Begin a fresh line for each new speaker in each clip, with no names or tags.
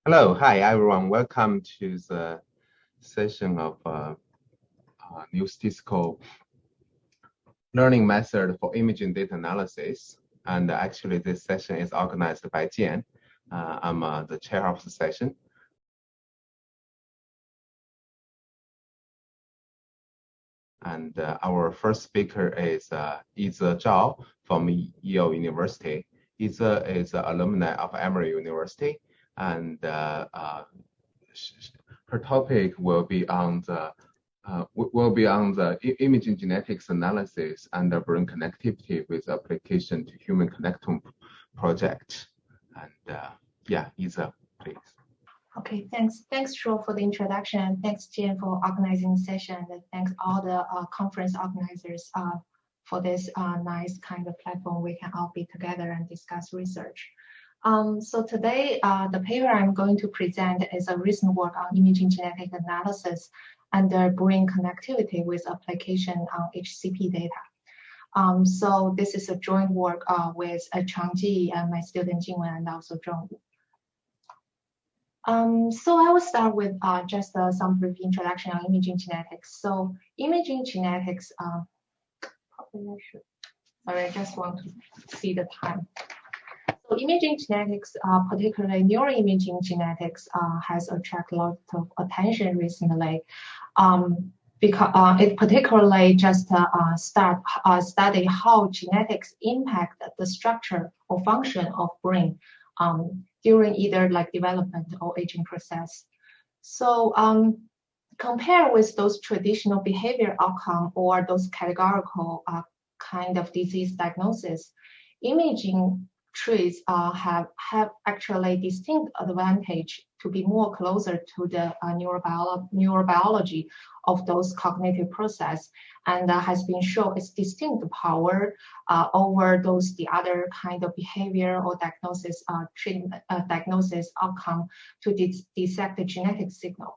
Hello, hi everyone. Welcome to the session of new statistical learning method for imaging data analysis. And actually, this session is organized by Jian. I'm the chair of the session. And our first speaker is Yize Zhao from Yale University. Yize is an alumni of Emory University, and her topic will be on the imaging genetics analysis and the brain connectivity with application to human connectome project. And yeah, Yize, please.
Okay, thanks. Thanks, Shuo, for the introduction. Thanks, Jian, for organizing the session. And thanks all the conference organizers for this nice kind of platform we can all be together and discuss research. So today, the paper I'm going to present is a recent work on imaging genetic analysis and their brain connectivity with application on HCP data. So this is a joint work with Changji and my student Jingwen and also Zhong. So I will start with just some brief introduction on imaging genetics. So imaging genetics, probably I should, sorry, I just want to see the time. So imaging genetics, particularly neuroimaging genetics, has attracted a lot of attention recently because it particularly just study how genetics impact the structure or function of brain during either like development or aging process. So compare with those traditional behavior outcome or those categorical kind of disease diagnosis, imaging trees have actually distinct advantage to be more closer to the neurobiology of those cognitive process, and has been shown its distinct power over the other kind of behavior or diagnosis diagnosis outcome to dissect the genetic signal.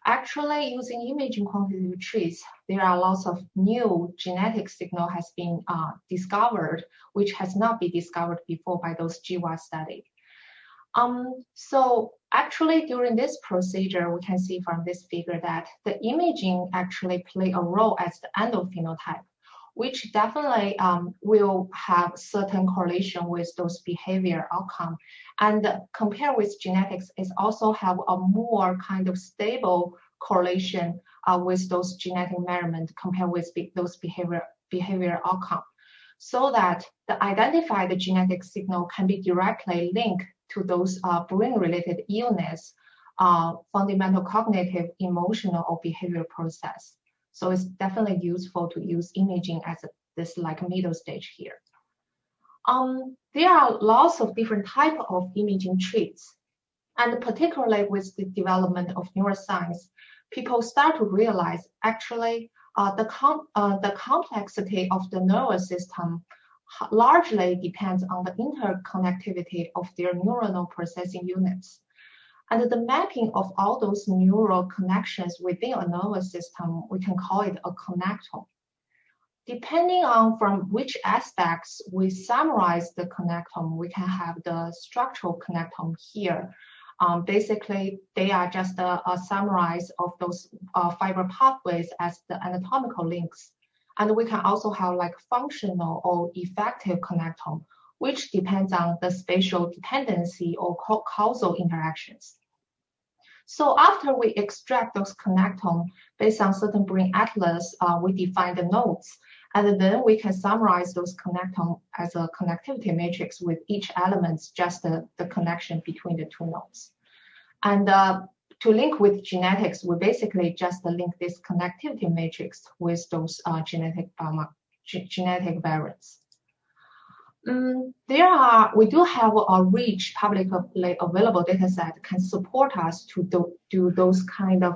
Actually, using imaging quantitative trees, there are lots of new genetic signal has been discovered, which has not been discovered before by those GWAS study. So actually, during this procedure, we can see from this figure that the imaging actually play a role as the endophenotype, which definitely will have certain correlation with those behavior outcome. And compare with genetics, it also have a more kind of stable correlation with those genetic measurement compared with those behavior outcome, so that the identified genetic signal can be directly linked to those brain-related illness, fundamental cognitive, emotional, or behavioral process. So it's definitely useful to use imaging as this like middle stage here. There are lots of different type of imaging trees, and particularly with the development of neuroscience, people start to realize actually the complexity of the nervous system largely depends on the interconnectivity of their neuronal processing units. And the mapping of all those neural connections within a nervous system, we can call it a connectome. Depending on from which aspects we summarize the connectome, we can have the structural connectome here. Basically, they are just a summarize of those fiber pathways as the anatomical links. And we can also have like functional or effective connectome, which depends on the spatial dependency or causal interactions. So after we extract those connectome based on certain brain atlas, we define the nodes, and then we can summarize those connectome as a connectivity matrix with each element, just the connection between the two nodes. And to link with genetics, we basically just link this connectivity matrix with those genetic variants. We do have a rich publicly available data set can support us to do those kind of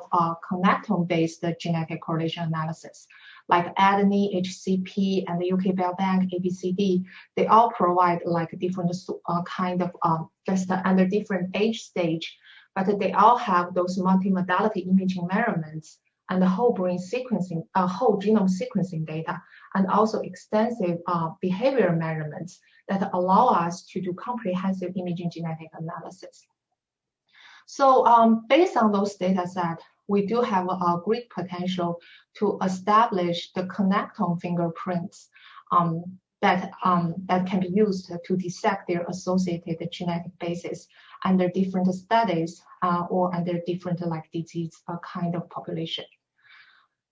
connectome-based genetic correlation analysis, like ADNI, HCP, and the UK Biobank, ABCD. They all provide like different kind of just under different age stage, but they all have those multimodality imaging measurements and the whole brain sequencing, whole genome sequencing data, and also extensive behavior measurements that allow us to do comprehensive imaging genetic analysis. So based on those data sets, we do have a great potential to establish the connectome fingerprints that can be used to dissect their associated genetic basis under different studies or under different disease kind of population.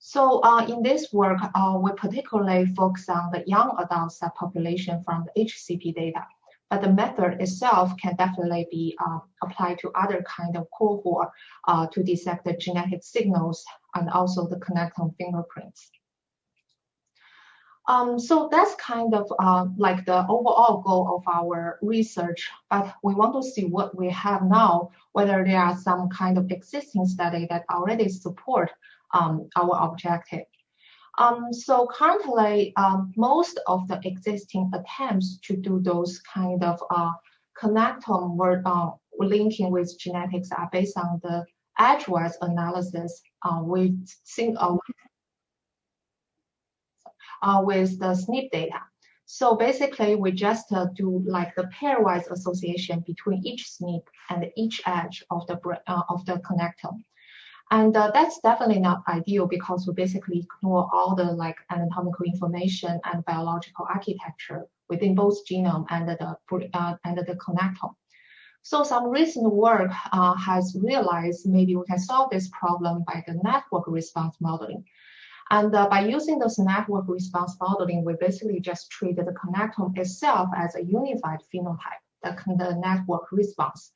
So in this work, we particularly focus on the young adult subpopulation from the HCP data, but the method itself can definitely be applied to other kind of cohort to dissect the genetic signals and also the connectome fingerprints. So that's kind of like the overall goal of our research, but we want to see what we have now, whether there are some kind of existing study that already support our objective. So currently, most of the existing attempts to do those kind of connectome work linking with genetics are based on the edgewise analysis with the SNP data. So basically, we just do like the pairwise association between each SNP and each edge of the connectome. And that's definitely not ideal because we basically ignore all the like anatomical information and biological architecture within both genome and the connectome. So some recent work has realized maybe we can solve this problem by the network response modeling. And by using this network response modeling, we basically just treat the connectome itself as a unified phenotype, the network response.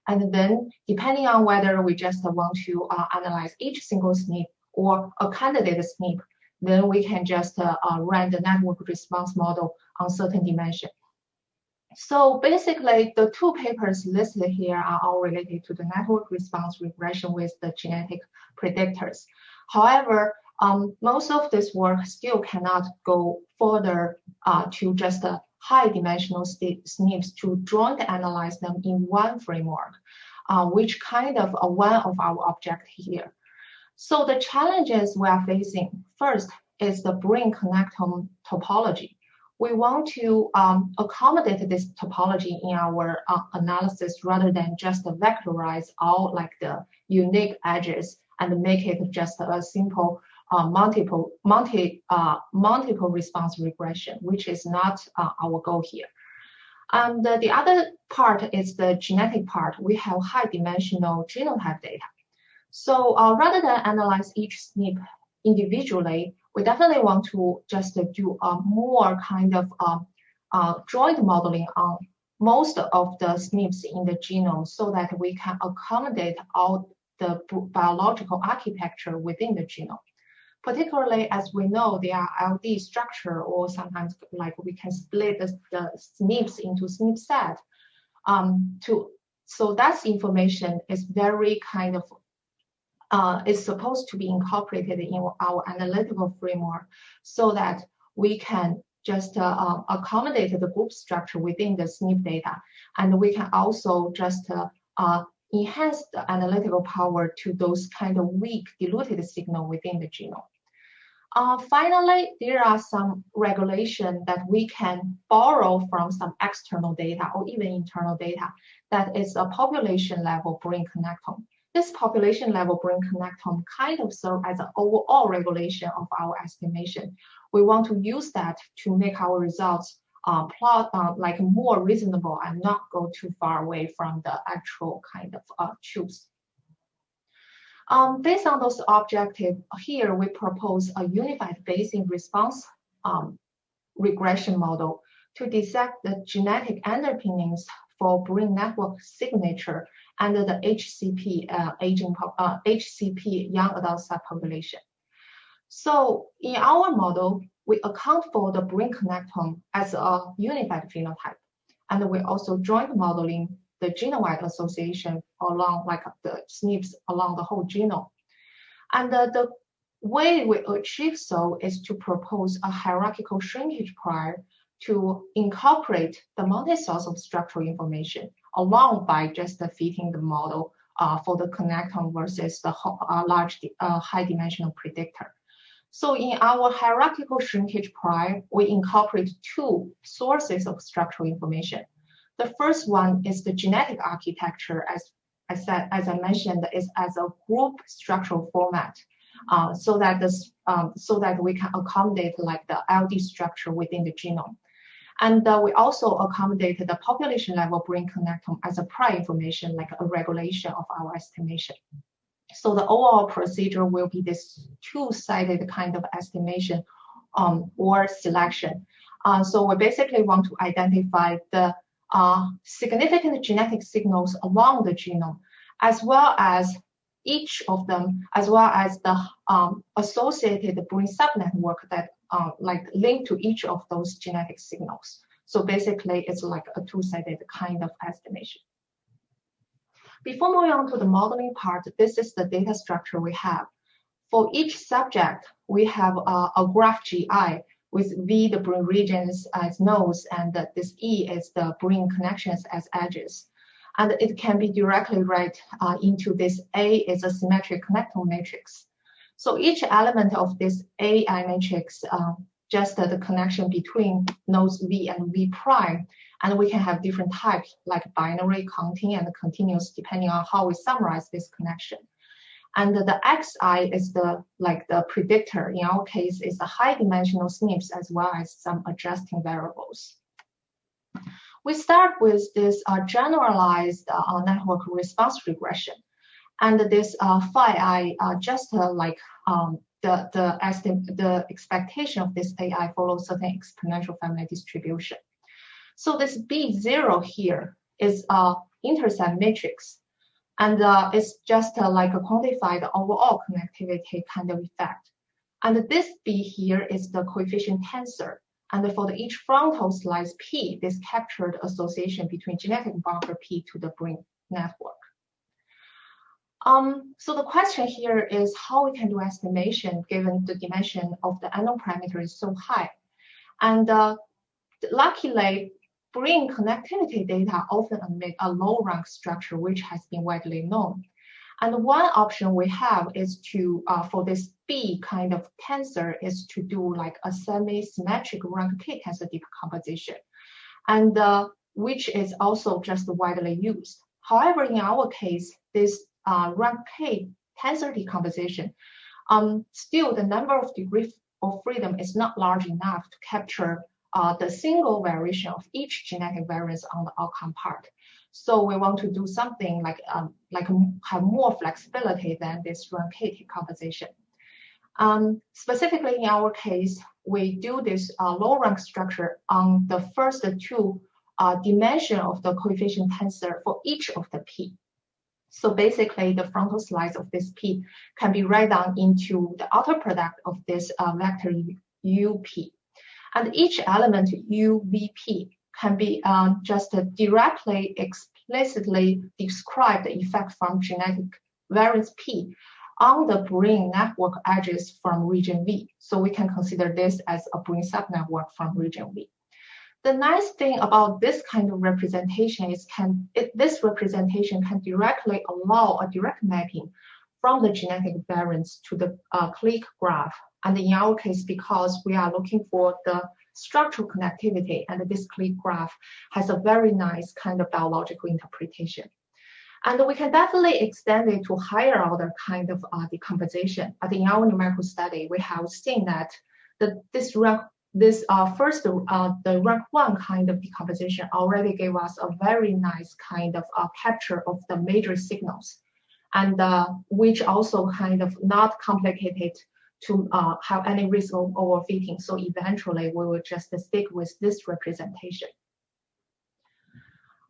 And then depending on whether we just want to analyze each single SNP or a candidate SNP, then we can just run the network response model on certain dimension. So basically, the two papers listed here are all related to the network response regression with the genetic predictors. However, most of this work still cannot go further to just high dimensional SNPs to joint analyze them in one framework, which kind of one of our objectives here. So the challenges we are facing first is the brain connectome topology. We want to accommodate this topology in our analysis rather than just vectorize all like the unique edges and make it just a simple multiple response regression, which is not our goal here. And the other part is the genetic part. We have high dimensional genotype data. So rather than analyze each SNP individually, we definitely want to just do a more kind of joint modeling on most of the SNPs in the genome so that we can accommodate all the biological architecture within the genome. Particularly as we know, there are LD structure, or sometimes like we can split the SNPs into SNP set. So that information is very kind of is supposed to be incorporated in our analytical framework so that we can just accommodate the group structure within the SNP data, and we can also just enhance the analytical power to those kind of weak diluted signal within the genome. Finally, there are some regulation that we can borrow from some external data or even internal data that is a population level brain connectome. This population level brain connectome kind of serves as an overall regulation of our estimation. We want to use that to make our results like more reasonable and not go too far away from the actual kind of truth. Based on those objectives, here we propose a unified Bayesian response regression model to dissect the genetic underpinnings for brain network signature under the HCP HCP young adult subpopulation. So in our model, we account for the brain connectome as a unified phenotype, and we also joint modeling the genome-wide association along like the SNPs along the whole genome. And the way we achieve so is to propose a hierarchical shrinkage prior to incorporate the multi-source of structural information along by just fitting the model for the connectome versus the large high dimensional predictor. So in our hierarchical shrinkage prior, we incorporate two sources of structural information. The first one is the genetic architecture as as I mentioned, is as a group structural format, so that we can accommodate like the LD structure within the genome. And we also accommodate the population level brain connectome as a prior information, like a regulation of our estimation. So the overall procedure will be this two-sided kind of estimation or selection. So we basically want to identify the significant genetic signals along the genome, as well as each of them, as well as the associated brain subnetwork that like link to each of those genetic signals. So basically, it's like a two-sided kind of estimation. Before moving on to the modeling part, this is the data structure we have. For each subject, we have a graph GI with V, the brain regions as nodes, and this E is the brain connections as edges. And it can be directly read into this A is a symmetric connectome matrix. So each element of this AI matrix, just the connection between nodes V and V prime, and we can have different types like binary, counting, and continuous, depending on how we summarize this connection. And the XI is the predictor. In our case, is the high dimensional SNPs as well as some adjusting variables. We start with this generalized network response regression, and this phi I just the expectation of this AI follows certain exponential family distribution. So this B0 here is intercept matrix. And it's just like a quantified overall connectivity kind of effect. And this B here is the coefficient tensor. And for each frontal slice P, this captured association between genetic marker P to the brain network. So the question here is how we can do estimation given the dimension of the unknown parameter is so high. And luckily, brain connectivity data often emit a low rank structure, which has been widely known. And one option we have is to, for this B kind of tensor, is to do like a semi-symmetric rank K tensor decomposition, and which is also just widely used. However, in our case, this rank K tensor decomposition, still the number of degrees of freedom is not large enough to capture the single variation of each genetic variance on the outcome part. So we want to do something like have more flexibility than this rank K decomposition. Specifically in our case, we do this low rank structure on the first two dimension of the coefficient tensor for each of the P. So basically the frontal slice of this P can be read down into the outer product of this vector UP. And each element UVP can be just directly, explicitly describe the effect from genetic variance P on the brain network edges from region V. So we can consider this as a brain subnetwork from region V. The nice thing about this kind of representation is this representation can directly allow a direct mapping from the genetic variance to the click graph. And in our case, because we are looking for the structural connectivity, and this click graph has a very nice kind of biological interpretation. And we can definitely extend it to higher order kind of decomposition. But in our numerical study, we have seen that the rank 1 kind of decomposition already gave us a very nice kind of capture of the major signals, and which also kind of not complicated to have any risk of overfitting. So eventually we will just stick with this representation.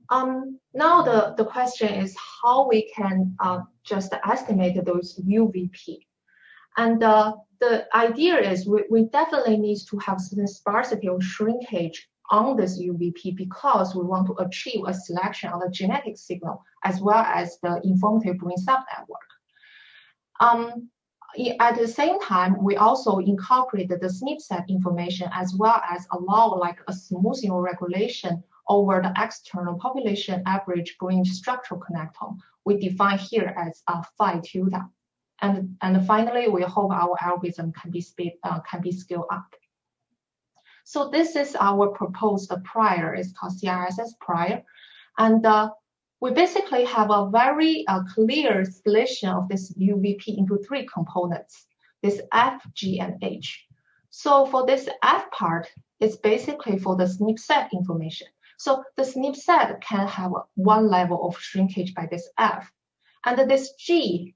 Now the question is how we can just estimate those UVP. And the idea is we definitely need to have certain sparsity or shrinkage on this UVP because we want to achieve a selection of the genetic signal as well as the informative brain subnetwork. At the same time, we also incorporated the SNP set information as well as allow like a smoothing or regulation over the external population average brain structural connectome we define here as phi tilde. And finally, we hope our algorithm can be scaled up. So this is our proposed prior. It's called CRSS prior. And we basically have a very clear splitting of this UVP into three components, this F, G, and H. So for this F part, it's basically for the SNP set information. So the SNP set can have one level of shrinkage by this F. And this G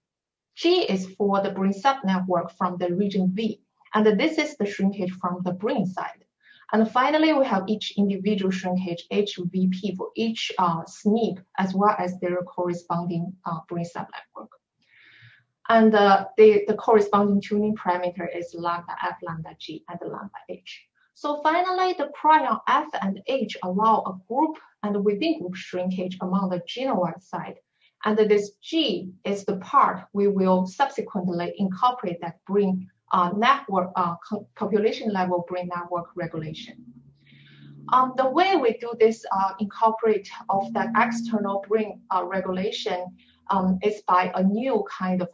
is for the brain subnetwork from the region V. And this is the shrinkage from the brain side. And finally, we have each individual shrinkage, HVP, for each SNP, as well as their corresponding brain subnetwork. And the corresponding tuning parameter is lambda F, lambda G, and lambda H. So finally, the prion F and H allow a group and within group shrinkage among the genome-wide side. And this G is the part we will subsequently incorporate that brain network, population level brain network regulation. The way we do this incorporate of that external brain regulation is by a new kind of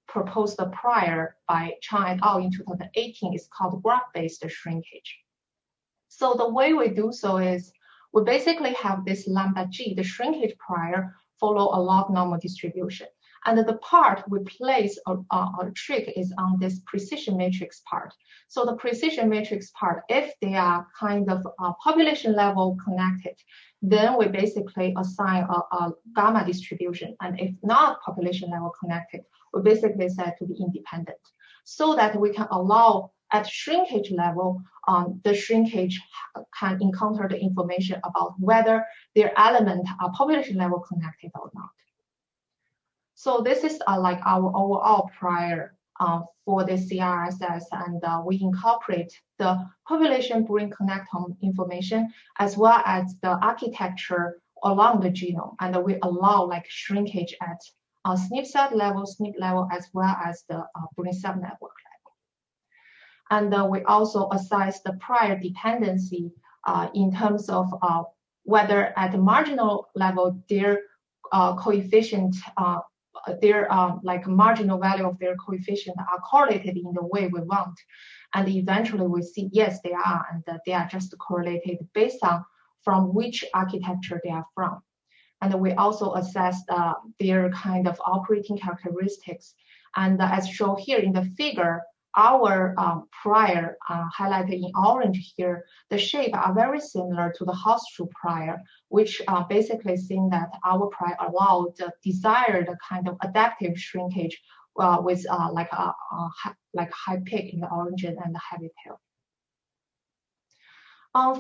proposed prior by Chen et al. In 2018 is called graph-based shrinkage. So the way we do so is we basically have this lambda G, the shrinkage prior, follow a log normal distribution. And the part we place a trick is on this precision matrix part. So the precision matrix part, if they are kind of population level connected, then we basically assign a gamma distribution. And if not population level connected, we basically set to be independent, so that we can allow at shrinkage level, the shrinkage can encounter the information about whether their element are population level connected or not. So this is like our overall prior for the CRSS, and we incorporate the population brain connectome information as well as the architecture along the genome, and we allow like shrinkage at SNP level, as well as the brain subnetwork level. And we also assess the prior dependency in terms of whether at the marginal level their coefficient their like marginal value of their coefficient are correlated in the way we want. And eventually we see, yes, they are, and they are just correlated based on from which architecture they are from. And we also assess their kind of operating characteristics. And as shown here in the figure, our prior highlighted in orange here, the shape are very similar to the horseshoe prior, which basically saying that our prior allowed the desired kind of adaptive shrinkage with like high peak in the origin and the heavy tail.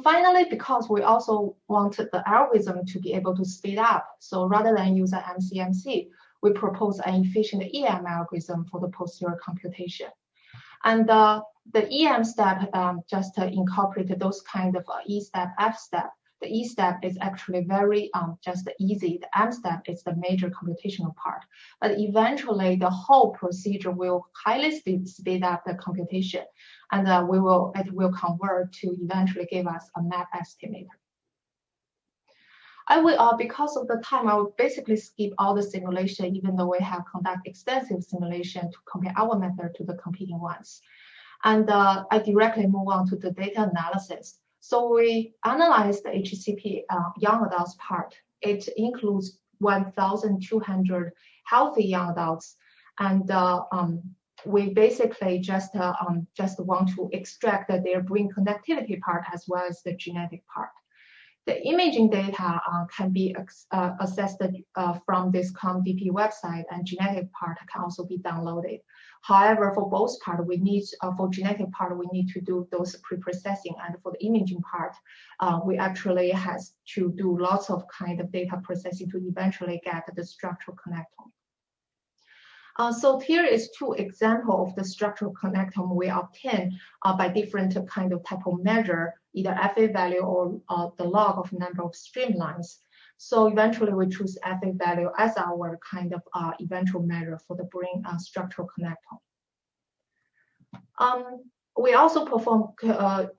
Finally, because we also wanted the algorithm to be able to speed up, so rather than use an MCMC, we propose an efficient EM algorithm for the posterior computation. And the EM step just incorporated those kind of E step, F step. The E step is actually very just easy. The M step is the major computational part. But eventually, the whole procedure will highly speed up the computation, and it will convert to eventually give us a map estimator. I will, because of the time, I will basically skip all the simulation, even though we have conducted extensive simulation to compare our method to the competing ones. And I directly move on to the data analysis. So we analyzed the HCP young adults part. It includes 1,200 healthy young adults, and we basically just want to extract their brain connectivity part as well as the genetic part. The imaging data can be assessed from this ComDP website, and genetic part can also be downloaded. However, for both part, we need for genetic part we need to do those pre-processing, and for the imaging part, we actually has to do lots of kind of data processing to eventually get the structural connectome. So here is two examples of the structural connectome we obtain by different kind of type of measure, either FA value or the log of number of streamlines. So eventually we choose FA value as our kind of eventual measure for the brain structural connectome. We also perform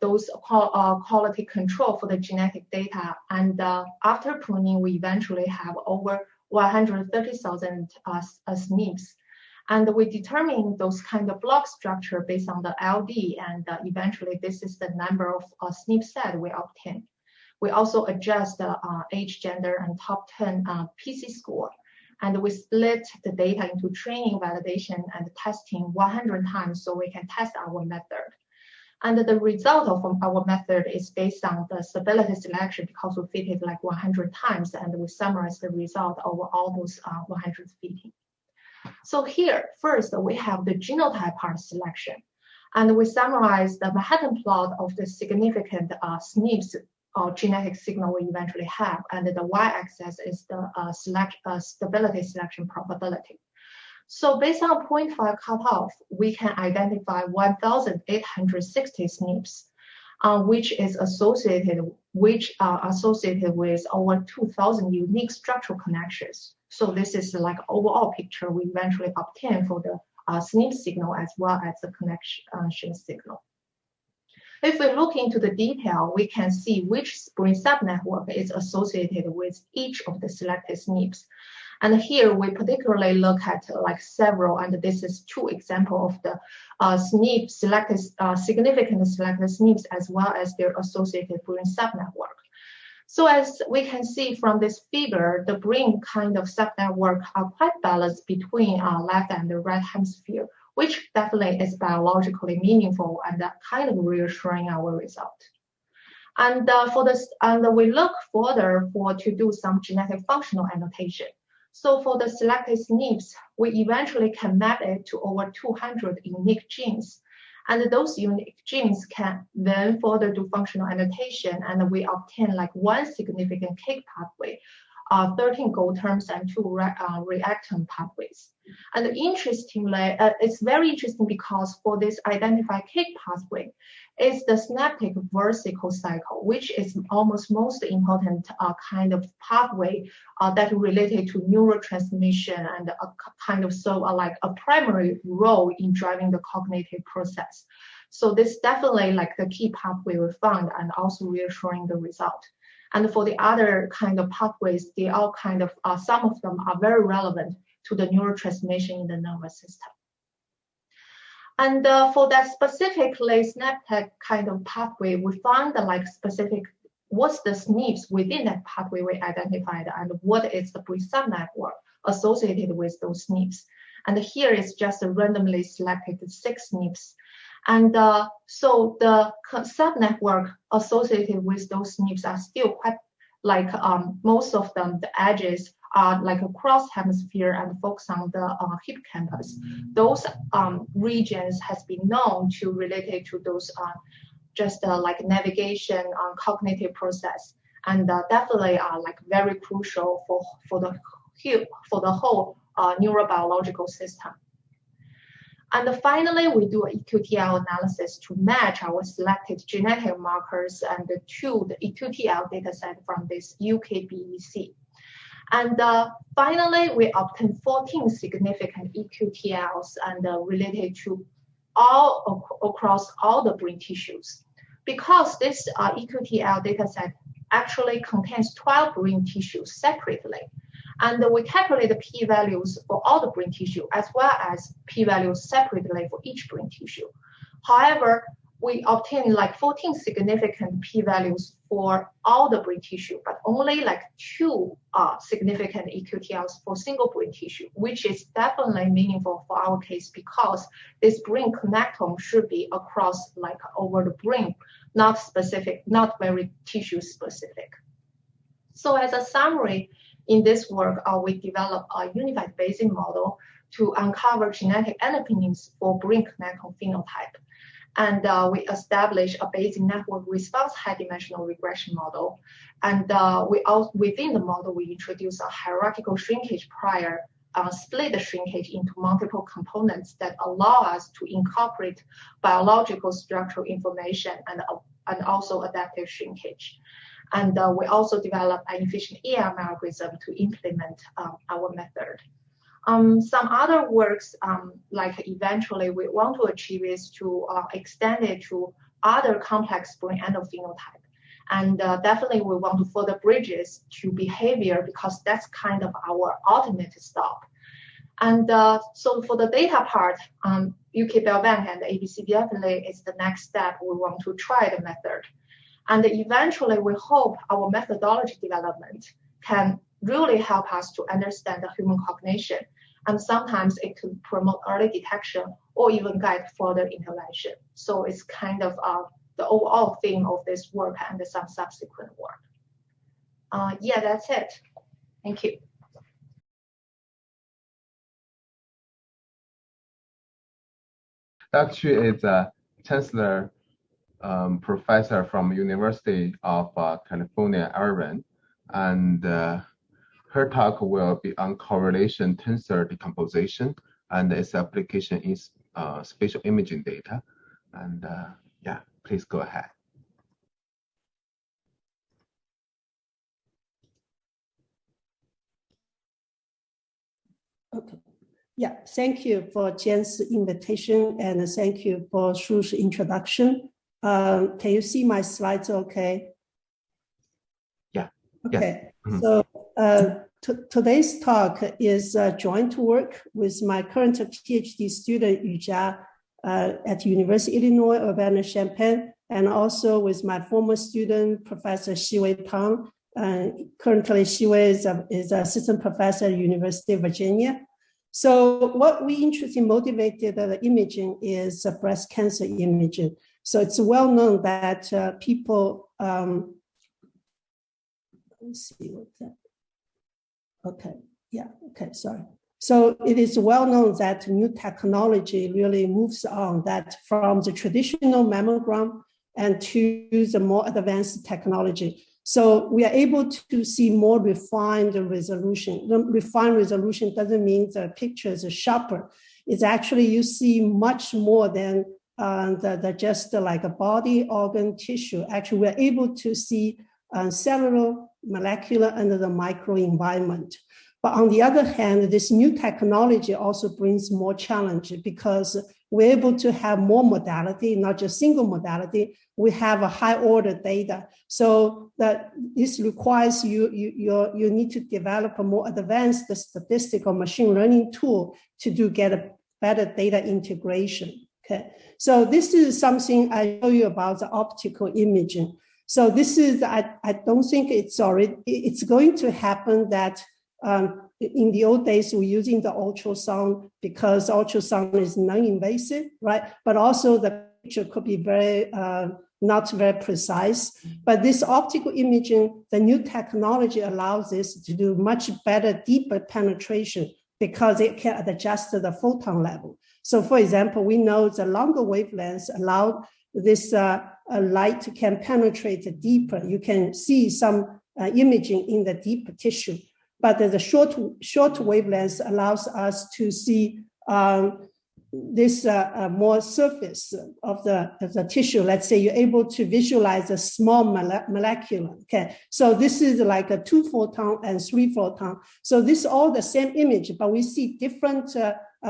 those quality control for the genetic data, and after pruning, we eventually have over 130,000 SNPs. And we determine those kind of block structure based on the LD, and eventually this is the number of SNP set we obtain. We also adjust the age, gender, and top 10 PC score. And we split the data into training, validation, and testing 100 times so we can test our method. And the result of our method is based on the stability selection because we fit it like 100 times, and we summarize the result over all those 100 fitting. So here, first, we have the genotype part selection. And we summarize the Manhattan plot of the significant SNPs or genetic signal we eventually have. And the y-axis is the stability selection probability. So based on 0.5 cutoff, we can identify 1,860 SNPs, which are associated with over 2,000 unique structural connections. So this is like overall picture we eventually obtain for the SNP signal as well as the connection signal. If we look into the detail, we can see which brain subnetwork is associated with each of the selected SNPs. And here we particularly look at like several, and this is 2 examples of the SNP selected, significant selected SNPs as well as their associated brain subnetwork. So as we can see from this figure, the brain kind of subnetwork are quite balanced between left and the right hemisphere, which definitely is biologically meaningful and kind of reassuring our result. And for this, and we look further to do some genetic functional annotation. So for the selected SNPs, we eventually can map it to over 200 unique genes. And those unique genes can then further do functional annotation, and we obtain like 1 significant kick pathway, 13 goal terms, and 2 reactant pathways. And interestingly, it's very interesting because for this identified kick pathway, is the synaptic versicle cycle, which is almost most important kind of pathway that related to neurotransmission and kind of serve like a primary role in driving the cognitive process. So this definitely like the key pathway we found and also reassuring the result. And for the other kind of pathways, they all kind of, some of them are very relevant to the neurotransmission in the nervous system. And for that specifically synaptic kind of pathway, we found like specific, what's the SNPs within that pathway we identified and what is the brain subnetwork associated with those SNPs. And here is just a randomly selected 6 SNPs. And so the subnetwork associated with those SNPs are still quite like most of them, the edges are like across hemisphere and focus on the hippocampus. Those regions has been known to related to those just like navigation on cognitive process, and definitely are like very crucial for the whole neurobiological system. And finally, we do an EQTL analysis to match our selected genetic markers and to the EQTL dataset from this UKBEC. And finally, we obtain 14 significant EQTLs and related to all across all the brain tissues. Because this EQTL dataset actually contains 12 brain tissues separately. And we calculate the p-values for all the brain tissue as well as p-values separately for each brain tissue. However, we obtain like 14 significant p-values for all the brain tissue, but only like 2 significant EQTLs for single brain tissue, which is definitely meaningful for our case because this brain connectome should be across like over the brain, not specific, not very tissue specific. So as a summary, in this work, we developed a unified Bayesian model to uncover genetic underpinnings for brain connectome phenotype. And we established a Bayesian network response high-dimensional regression model. And within the model, we introduced a hierarchical shrinkage prior, split the shrinkage into multiple components that allow us to incorporate biological structural information and also adaptive shrinkage. And we also developed an efficient EM algorithm to implement our method. Some other works, like eventually we want to achieve is to extend it to other complex brain endophenotype. And definitely we want to further bridges to behavior because that's kind of our ultimate stop. And so for the data part, UK Biobank and ABC definitely is the next step we want to try the method. And eventually, we hope our methodology development can really help us to understand the human cognition. And sometimes it could promote early detection or even guide further intervention. So it's kind of the overall theme of this work and some subsequent work. Yeah, that's it. Thank you.
Dr. Xu is a chancellor professor from University of California, Irvine, and her talk will be on correlation tensor decomposition and its application in spatial imaging data. And yeah, please go ahead.
Okay. Yeah, thank you for Jian's invitation and thank you for Shu's introduction. Can you see my slides okay?
Yeah.
Okay.
Yes.
So today's talk is joint work with my current PhD student Yize Zhao at University of Illinois Urbana-Champaign, and also with my former student Professor Shuo Tang. Currently, Shuo is assistant professor at University of Virginia. So what we interested motivated the imaging is breast cancer imaging. So it's well known that people, let's see what that, okay, yeah, okay, sorry. So it is well known that new technology really moves on that from the traditional mammogram and to the more advanced technology. So we are able to see more refined resolution. Refined resolution doesn't mean the pictures are sharper. It's actually you see much more than just like a body, organ, tissue. Actually, we're able to see cellular, molecular, and the microenvironment. But on the other hand, this new technology also brings more challenge because we're able to have more modality, not just single modality. We have a high order data. So that this requires you need to develop a more advanced statistical machine learning tool to get a better data integration. Okay. So this is something I show you about the optical imaging. So this is, I don't think it's going to happen that in the old days, we're using the ultrasound because ultrasound is non-invasive, right? But also the picture could be very, not very precise. But this optical imaging, the new technology allows this to do much better, deeper penetration because it can adjust the photon level. So for example, we know the longer wavelengths allow this light can penetrate deeper. You can see some imaging in the deep tissue. But the short wavelengths allows us to see this more surface of the tissue. Let's say you're able to visualize a small molecule. Okay, so this is like a 2 photon and 3 photon. So this is all the same image, but we see different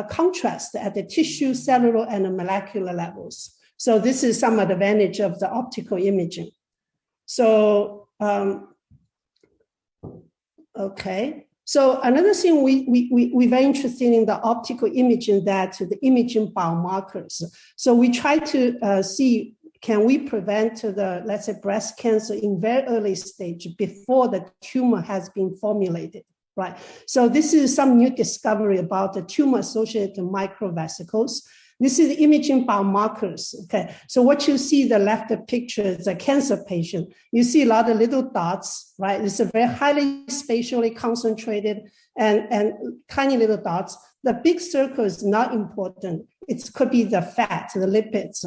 contrast at the tissue, cellular, and molecular levels. So this is some advantage of the optical imaging. So okay. So another thing we're very interested in the optical imaging, that the imaging biomarkers. So we try to see, can we prevent the, let's say, breast cancer in very early stage before the tumor has been formulated, right? So this is some new discovery about the tumor-associated microvesicles. This is imaging biomarkers, okay? So what you see, the left picture is a cancer patient. You see a lot of little dots, right? It's a very highly spatially concentrated and tiny little dots. The big circle is not important. It could be the fat, the lipids,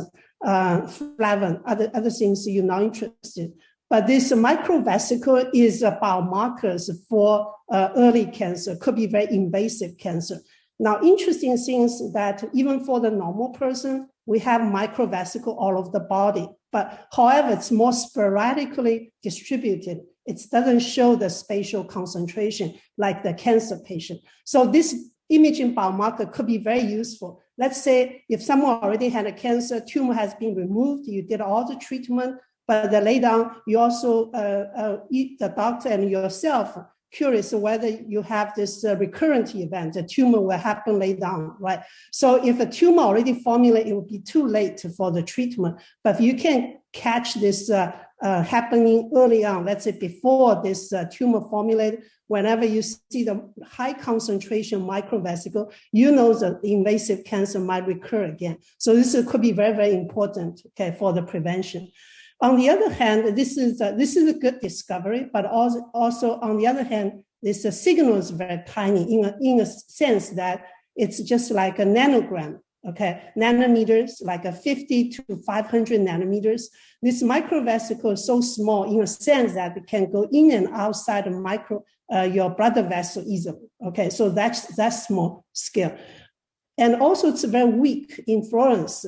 flavin, other things you're not interested. But this microvesicle is a biomarkers for early cancer, could be very invasive cancer. Now, interesting things that even for the normal person, we have microvesicle all over the body. But however, it's more sporadically distributed. It doesn't show the spatial concentration like the cancer patient. So this imaging biomarker could be very useful. Let's say if someone already had a cancer, tumor has been removed, you did all the treatment, but then later on, you also, the doctor and yourself, curious whether you have this recurrent event, the tumor will happen later on, right? So if a tumor already formulated, it would be too late for the treatment. But if you can catch this happening early on, let's say before this tumor formulated, whenever you see the high concentration microvesicle, you know that the invasive cancer might recur again. So this could be very, very important, okay, for the prevention. On the other hand, this is a good discovery, but also on the other hand, this signal is very tiny in a sense that it's just like a nanogram. Okay, nanometers, like a 50 to 500 nanometers. This microvesicle is so small in a sense that it can go in and outside of your blood vessel easily. Okay, so that's small scale. And also it's very weak in fluorescence,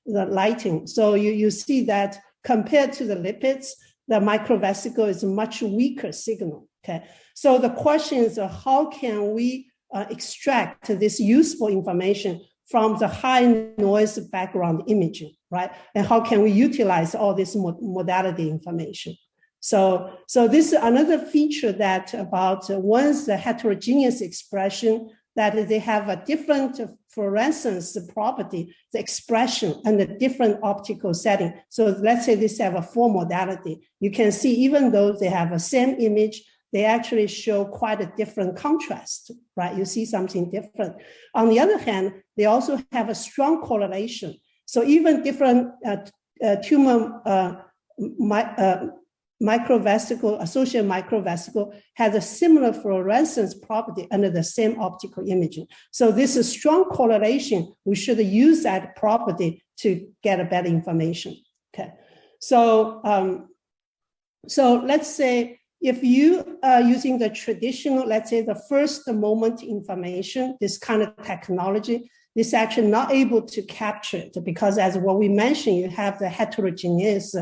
the lighting. So you see that compared to the lipids, the microvesicle is a much weaker signal. Okay, so the question is how can we extract this useful information from the high noise background imaging, right? And how can we utilize all this modality information? So this is another feature that about once the heterogeneous expression, that they have a different fluorescence property, the expression and the different optical setting. So let's say this have a 4 modality. You can see even though they have the same image, they actually show quite a different contrast, right? You see something different. On the other hand, they also have a strong correlation. So even different tumor microvesicle, associated microvesicle has a similar fluorescence property under the same optical imaging. So this is strong correlation. We should use that property to get a better information, okay? So let's say, if you are using the traditional, let's say the first moment information, this kind of technology, this is actually not able to capture it because as what we mentioned, you have the heterogeneous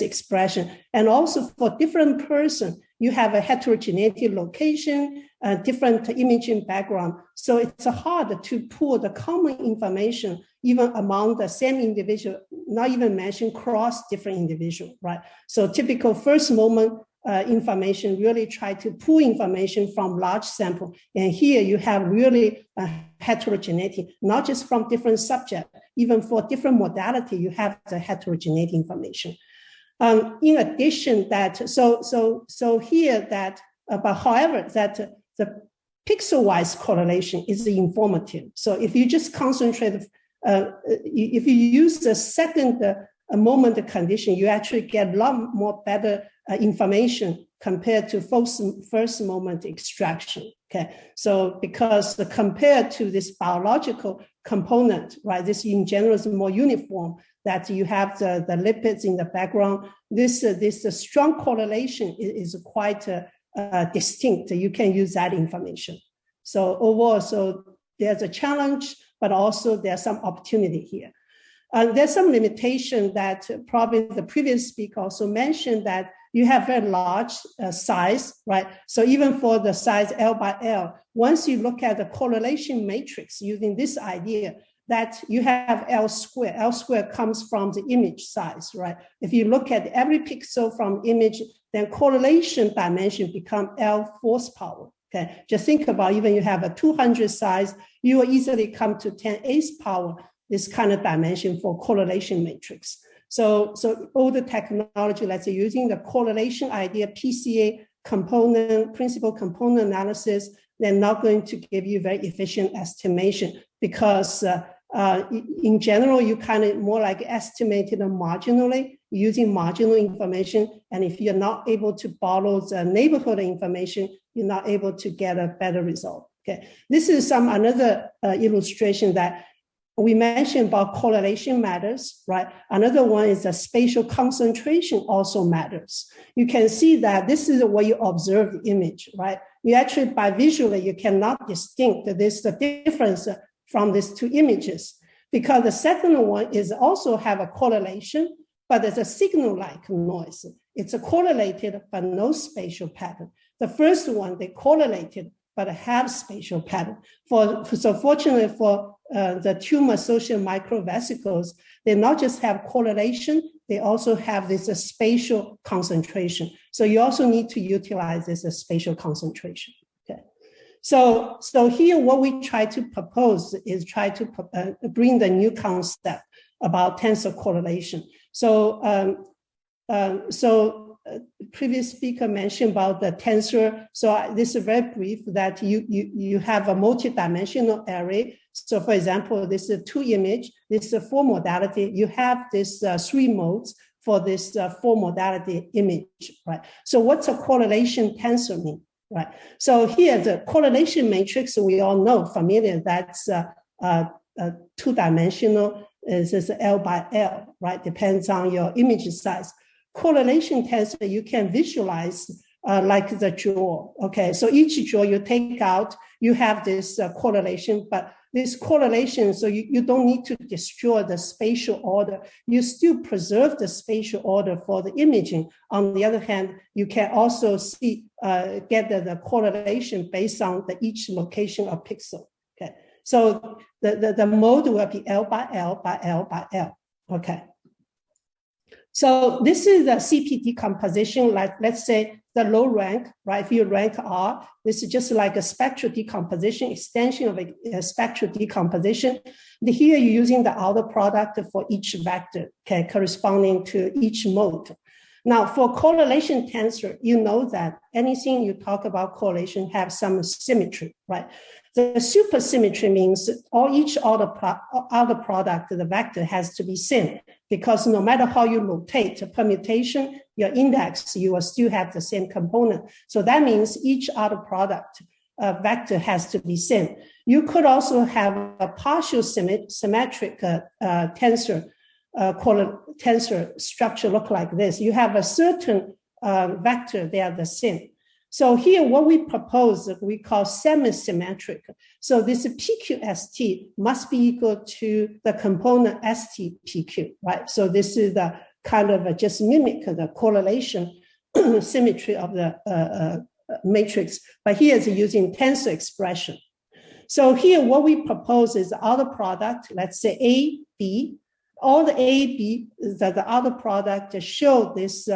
expression. And also for different person, you have a heterogeneity location, different imaging background. So it's hard to pull the common information even among the same individual, not even mention cross different individual, right? So typical first moment information really try to pull information from large sample. And here you have really heterogeneity, not just from different subject, even for different modality, you have the heterogeneity information. In addition that, so here that, but however, that the pixel-wise correlation is informative. So if you just concentrate, if you use the second moment condition, you actually get a lot more better information compared to first moment extraction. Okay, so because compared to this biological component, right, this in general is more uniform, that you have the lipids in the background. This strong correlation is quite distinct. You can use that information. So overall, so there's a challenge, but also there's some opportunity here. There's some limitation that probably the previous speaker also mentioned, that you have very large size, right? So even for the size L by L, once you look at the correlation matrix using this idea, that you have L squared. L squared comes from the image size, right? If you look at every pixel from image, then correlation dimension become L fourth power. Okay, just think about even you have a 200 size, you will easily come to 10^8 power, this kind of dimension for correlation matrix. So all the technology, let's say using the correlation idea, PCA component, principal component analysis, they're not going to give you very efficient estimation because in general, you kind of more like estimated marginally using marginal information. And if you're not able to borrow the neighborhood information, you're not able to get a better result. Okay, this is another illustration that we mentioned about correlation matters, right? Another one is the spatial concentration also matters. You can see that this is the way you observe the image, right? You actually, by visually, you cannot distinct the difference from these two images, because the second one is also have a correlation, but it's a signal-like noise. It's a correlated, but no spatial pattern. The first one, they correlated, but have spatial pattern. So fortunately for the tumor-associated microvesicles, they not just have correlation, they also have this spatial concentration. So you also need to utilize this spatial concentration. Okay. So here what we try to propose is try to bring the new concept about tensor correlation. Previous speaker mentioned about the tensor. So this is very brief that you have a multi-dimensional array. So for example, this is 2 image, this is 4 modality. You have this 3 modes for this 4 modality image, right? So what's a correlation tensor mean, right? So here the correlation matrix, we all know, familiar, that's 2-dimensional, is L by L, right? Depends on your image size. Correlation tensor, you can visualize like the draw, okay? So each draw you take out, you have this correlation, but this correlation, so you don't need to destroy the spatial order. You still preserve the spatial order for the imaging. On the other hand, you can also see, get the correlation based on each location of pixel, okay? So the mode will be L by L by L by L, okay? So this is the CP decomposition, like let's say the low rank, right? If you rank R, this is just like a spectral decomposition, extension of a spectral decomposition. Here you're using the outer product for each vector, okay, corresponding to each mode. Now for correlation tensor, you know that anything you talk about correlation have some symmetry, right? The supersymmetry means each outer product, the vector has to be same, because no matter how you rotate the permutation, your index, you will still have the same component. So that means each outer product vector has to be same. You could also have a partial symmetric tensor structure look like this. You have a certain vector, they are the same. So here, what we propose, we call semi-symmetric. So this PQST must be equal to the component STPQ, right? So this is the kind of just mimic the correlation symmetry of the matrix, but here is using tensor expression. So here, what we propose is the outer product, let's say A, B. All the A, B, the outer product show this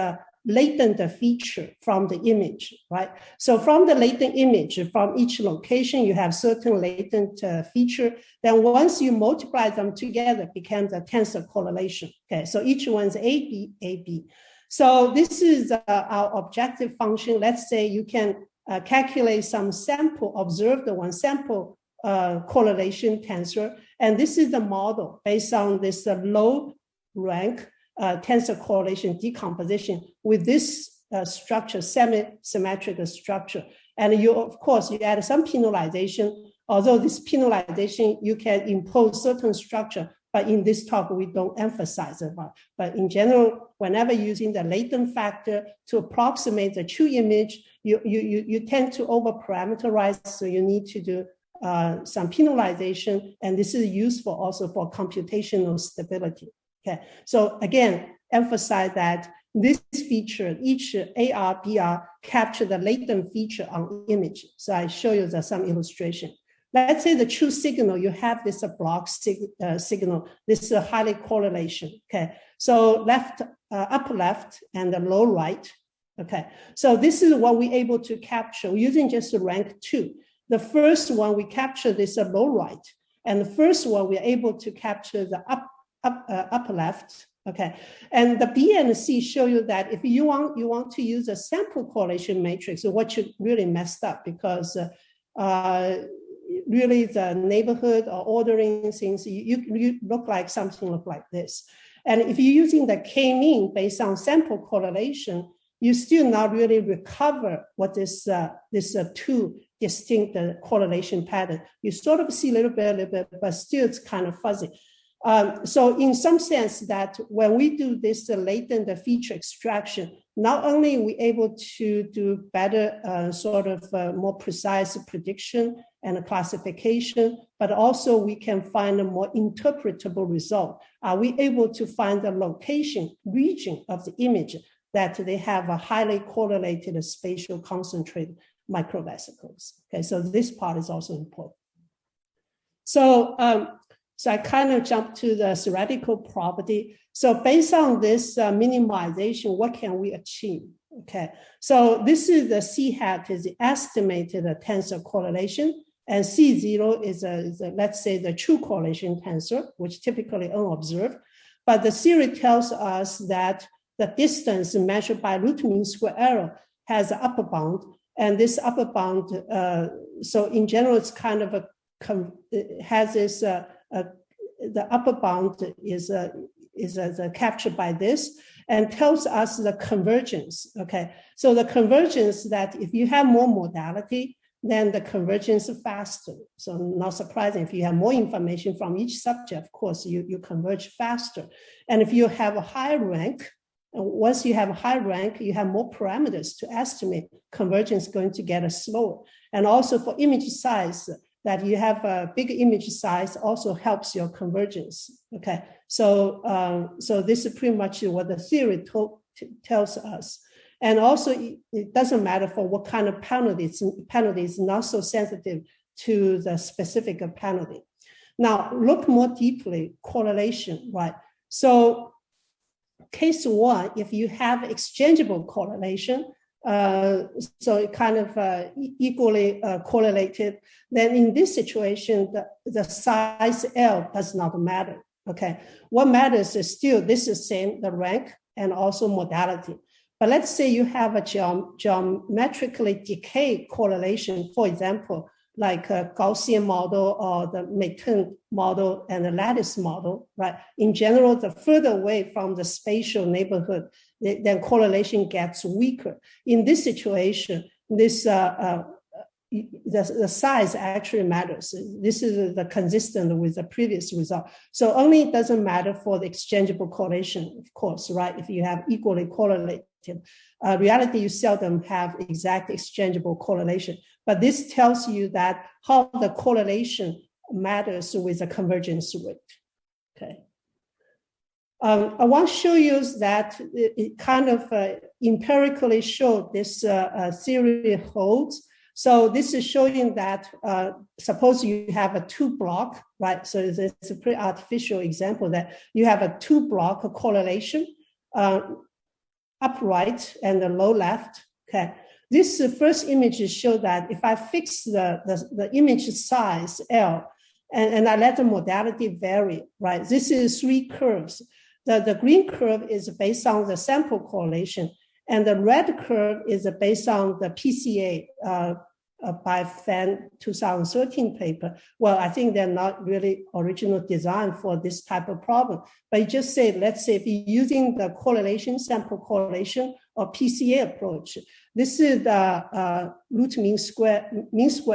latent feature from the image, right? So from the latent image, from each location, you have certain latent feature. Then once you multiply them together, it becomes a tensor correlation. Okay, so each one's A, B, A, B. So this is our objective function. Let's say you can calculate some sample, observe the one sample correlation tensor. And this is the model based on this low rank tensor correlation decomposition with this structure, semi-symmetric structure. And you, of course, you add some penalization. Although this penalization, you can impose certain structure, but in this talk, we don't emphasize it. But in general, whenever using the latent factor to approximate the true image, you tend to over-parameterize, so you need to do some penalization, and this is useful also for computational stability. Okay, so again, emphasize that this feature, each AR, BR capture the latent feature on image. So I show you some illustration. Let's say the true signal, you have this block signal. This is a highly correlation. Okay, so upper left and the low right. Okay, so this is what we're able to capture using just rank 2. The first one we capture this low right, and the first one we're able to capture the upper left. Okay, and the B and C show you that if you want to use a sample correlation matrix, what you really messed up, because really the neighborhood or ordering things, you look like something look like this. And if you're using the k-mean based on sample correlation, you still not really recover what this two distinct correlation pattern. You sort of see a little bit, but still it's kind of fuzzy. So in some sense that when we do this latent feature extraction, not only are we able to do better more precise prediction and classification, but also we can find a more interpretable result. Are we able to find the location, region of the image that they have a highly correlated spatial concentrated microvesicles? Okay, so this part is also important. So I kind of jumped to the theoretical property. So based on this minimization, what can we achieve? Okay, so this is the C hat is the estimated tensor correlation, and C0 is let's say the true correlation tensor, which typically unobserved. But the theory tells us that the distance measured by root mean square error has an upper bound. And this upper bound, so in general, it's kind of has this, the upper bound is captured by this and tells us the convergence, okay? So the convergence that if you have more modality, then the convergence is faster. So not surprising, if you have more information from each subject, of course, you converge faster. And if you have a high rank, once you have a high rank, you have more parameters to estimate, convergence is going to get slower. And also for image size, that you have a big image size also helps your convergence, okay? So, so this is pretty much what the theory tells us. And also, it doesn't matter for what kind of penalty. Penalty is not so sensitive to the specific penalty. Now, look more deeply, correlation, right? So, case one, if you have exchangeable correlation, so it kind of equally correlated, then in this situation, the size L does not matter, okay? What matters is still, this is same, the rank and also modality. But let's say you have a geometrically decayed correlation, for example, like a Gaussian model or the Merton model and the lattice model, right? In general, the further away from the spatial neighborhood, then correlation gets weaker. In this situation, this the size actually matters. This is the consistent with the previous result. So only it doesn't matter for the exchangeable correlation, of course, right? If you have equally correlated. Reality, you seldom have exact exchangeable correlation, but this tells you that how the correlation matters with the convergence rate, okay? I want to show you that it kind of empirically showed this theory holds. So this is showing that suppose you have a 2-block, right? So it's a pretty artificial example that you have a 2-block correlation, upright and the low left, okay? This first image show that if I fix the image size L and I let the modality vary, right? This is 3 curves. The green curve is based on the sample correlation and the red curve is based on the PCA by Fan 2013 paper. Well, I think they're not really original design for this type of problem, but you just say, let's say if you're using the correlation, sample correlation or PCA approach, this is the root mean square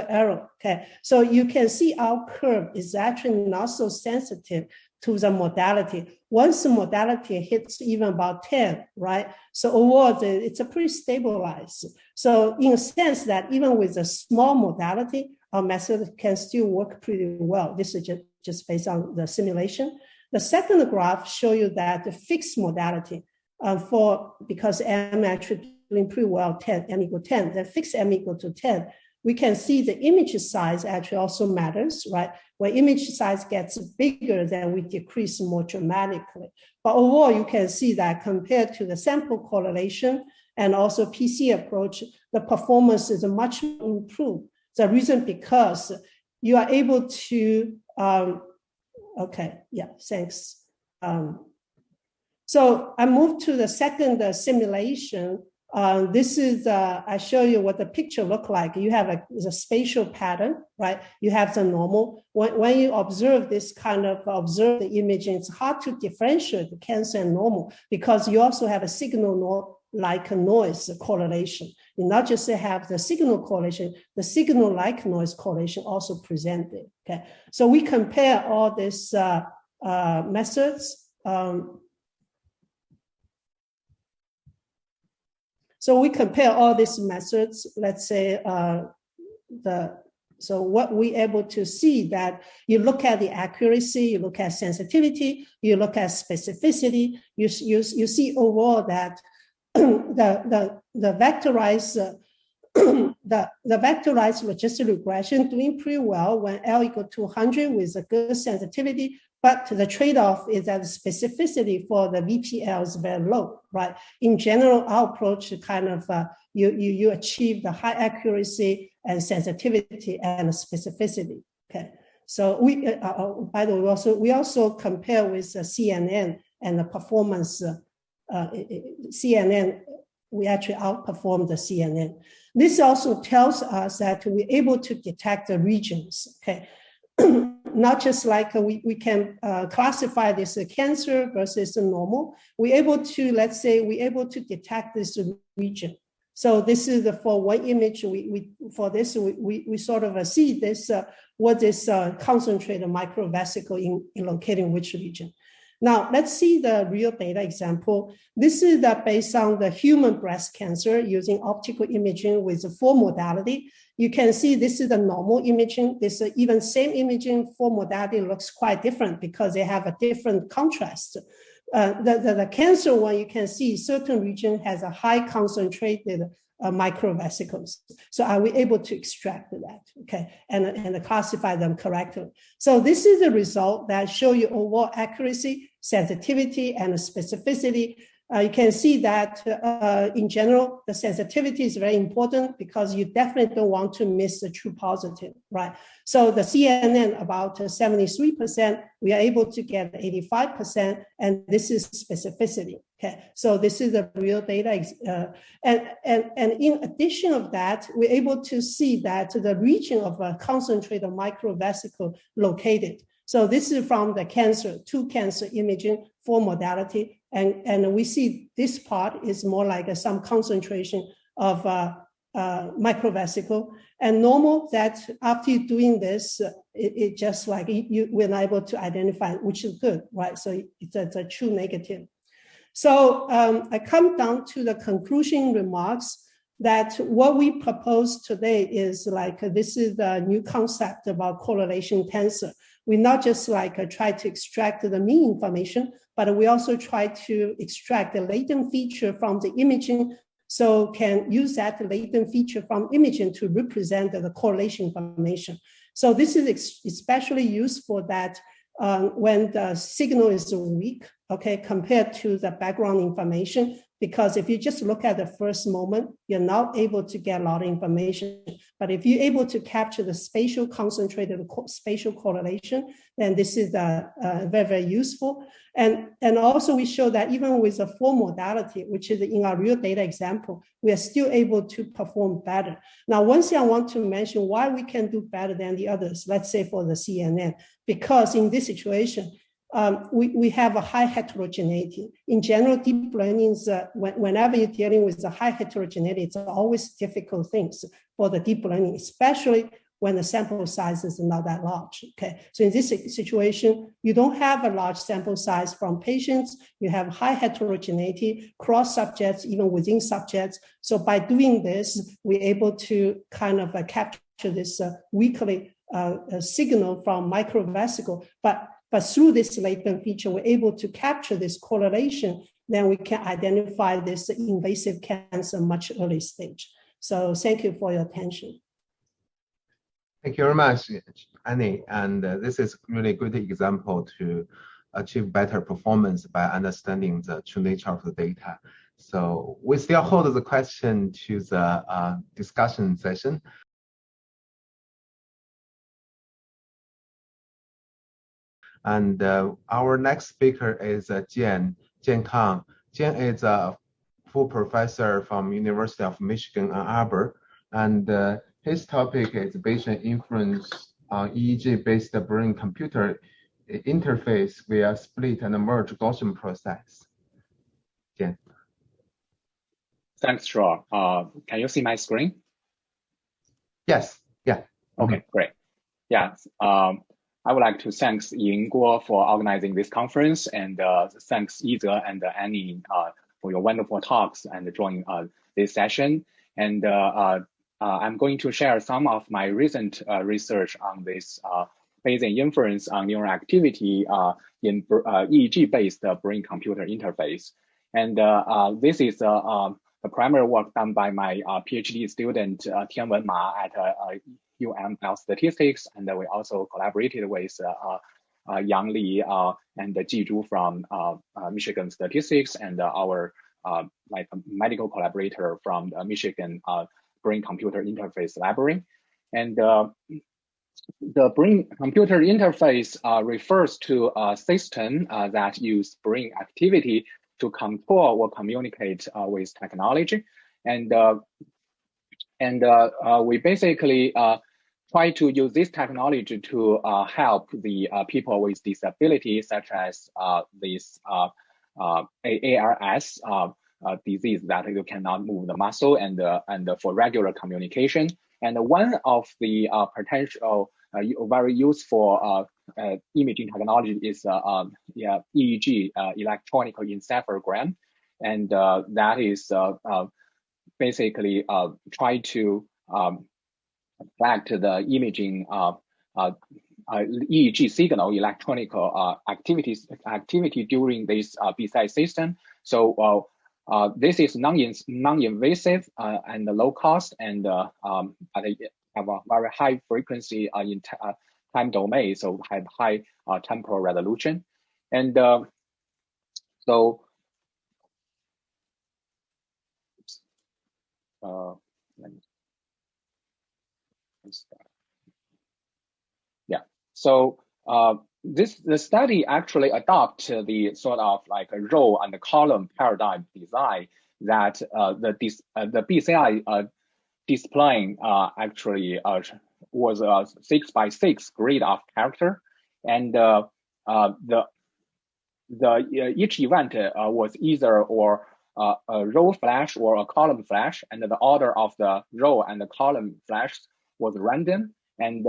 error, okay? So you can see our curve is actually not so sensitive to the modality. Once the modality hits even about 10, right? So overall, it's a pretty stabilized. So in a sense that even with a small modality, our method can still work pretty well. This is just based on the simulation. The second graph show you that the fixed modality because M actually doing pretty well, 10, M equal 10, the fixed M equal to 10, we can see the image size actually also matters, right? When image size gets bigger, then we decrease more dramatically. But overall, you can see that compared to the sample correlation and also PC approach, the performance is much improved. The reason because you are able to, okay, yeah, thanks. So I moved to the second simulation. This is, I show you what the picture look like. You have a spatial pattern, right? You have the normal. When you observe this kind of observe the image, it's hard to differentiate the cancer and normal because you also have a signal like a noise correlation. You not just have the signal correlation, the signal like noise correlation also presented, okay? So we compare all these methods. So we compare all these methods, let's say so what we able to see that you look at the accuracy, you look at sensitivity, you look at specificity, you see overall that the vectorized the vectorized logistic regression doing pretty well when L equal to 100 with a good sensitivity. But the trade-off is that the specificity for the VPL is very low, right? In general, our approach kind of, you achieve the high accuracy and sensitivity and specificity, okay? So we, by the way, we also compare with CNN and the performance CNN, we actually outperform the CNN. This also tells us that we're able to detect the regions, okay? Not just like we can classify this cancer versus normal. We're able to, let's say, we're able to detect this region. So this is for one image. We sort of see this what is concentrated microvesicle in locating which region. Now let's see the real data example. This is based on the human breast cancer using optical imaging with 4 modality. You can see this is the normal imaging. This even same imaging 4 modality looks quite different because they have a different contrast. The cancer one, you can see certain region has a high concentrated microvesicles. So are we able to extract that, okay, and classify them correctly? So this is the result that show you overall accuracy, sensitivity, and specificity. You can see that in general, the sensitivity is very important because you definitely don't want to miss the true positive, right? So the CNN about 73%, we are able to get 85%, and this is specificity, okay? So this is the real data. And in addition of that, we're able to see that the region of a concentrated microvesicle located. So this is from the cancer, 2 cancer imaging, 4 modality. And we see this part is more like some concentration of microvesicle. And normal that after you're doing this, it just like we're not able to identify, which is good, right? So it's a true negative. So I come down to the conclusion remarks that what we propose today is like, this is the new concept about correlation tensor. We not just like try to extract the mean information, but we also try to extract the latent feature from the imaging, so can use that latent feature from imaging to represent the correlation information. So this is especially useful that when the signal is weak, okay, compared to the background information, because if you just look at the first moment, you're not able to get a lot of information. But if you're able to capture the spatial concentrated spatial correlation, then this is very, very useful. And also we show that even with the 4 modality, which is in our real data example, we are still able to perform better. Now, one thing I want to mention why we can do better than the others, let's say for the CNN, because in this situation, we have a high heterogeneity. In general, deep learning is, whenever you're dealing with the high heterogeneity, it's always difficult things for the deep learning, especially when the sample size is not that large, okay? So in this situation, you don't have a large sample size from patients, you have high heterogeneity, cross subjects, even within subjects. So by doing this, we're able to kind of capture this weakly signal from microvesicle, but through this latent feature, we're able to capture this correlation, then we can identify this invasive cancer much early stage. So thank you for your attention.
Thank you very much, Annie. And this is really a good example to achieve better performance by understanding the true nature of the data. So we still hold the question to the discussion session. And our next speaker is Jian Kang. Jian is a full professor from University of Michigan Ann Arbor, and his topic is Bayesian inference on EEG-based brain-computer interface via split and merge Gaussian process. Jian.
Thanks, Shuo. Can you see my screen?
Yes. Yeah.
Okay, great. Yeah. I would like to thank Ying Guo for organizing this conference, and thanks Yize and Annie for your wonderful talks and joining this session. And I'm going to share some of my recent research on this Bayesian inference on neural activity in EEG-based brain-computer interface. And this is the primary work done by my PhD student Tianwen Ma at UML Statistics, and we also collaborated with Yang Li and Ji Zhu from Michigan Statistics, and our like medical collaborator from the Michigan Brain-Computer Interface Library. And the brain-computer interface refers to a system that use brain activity to control or communicate with technology, and we basically try to use this technology to help the people with disabilities, such as this ALS disease that you cannot move the muscle, and for regular communication. And one of the potential very useful imaging technology is EEG, electronic encephalogram, and that is basically try to collect the imaging EEG signal, electronic activity during this BSI system. So this is non-invasive and low cost, and they have a very high frequency in time domain, so have high temporal resolution. And so so the study actually adopt the sort of like a row and a column paradigm design that the BCI displaying actually was a 6x6 grid of character, and each event was either or a row flash or a column flash, and the order of the row and the column flash was random and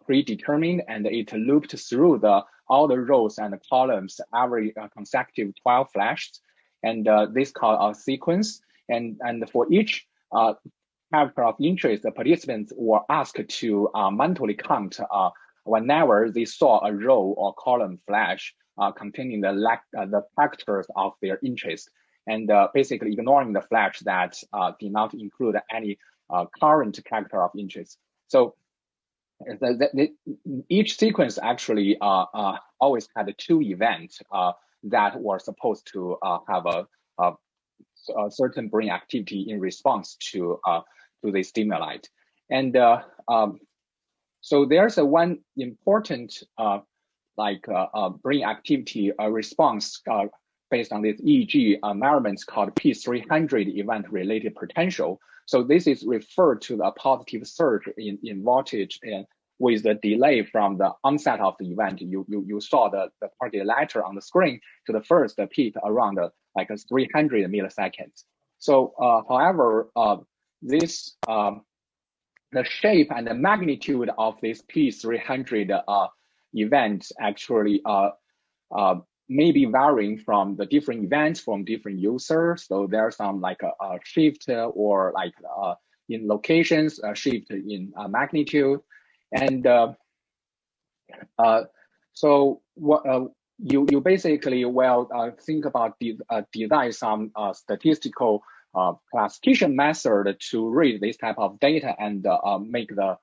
predetermined, and it looped through all the rows and the columns every consecutive 12 flashes, and this called a sequence. And for each character of interest, the participants were asked to mentally count whenever they saw a row or column flash containing the factors of their interest, and basically ignoring the flash that did not include any current character of interest. So each sequence actually always had two events that were supposed to have a certain brain activity in response to the stimuli. And so there's one important brain activity response based on this EEG measurements called P300 event-related potential. So this is referred to the positive surge in voltage, and with the delay from the onset of the event. You saw the target letter on the screen to the first peak around like 300 milliseconds. So however, this the shape and the magnitude of this P300 event actually may be varying from the different events from different users. So there's some like a shift or like in locations, a shift in magnitude. And so what you basically think about design some statistical classification method to read this type of data and make the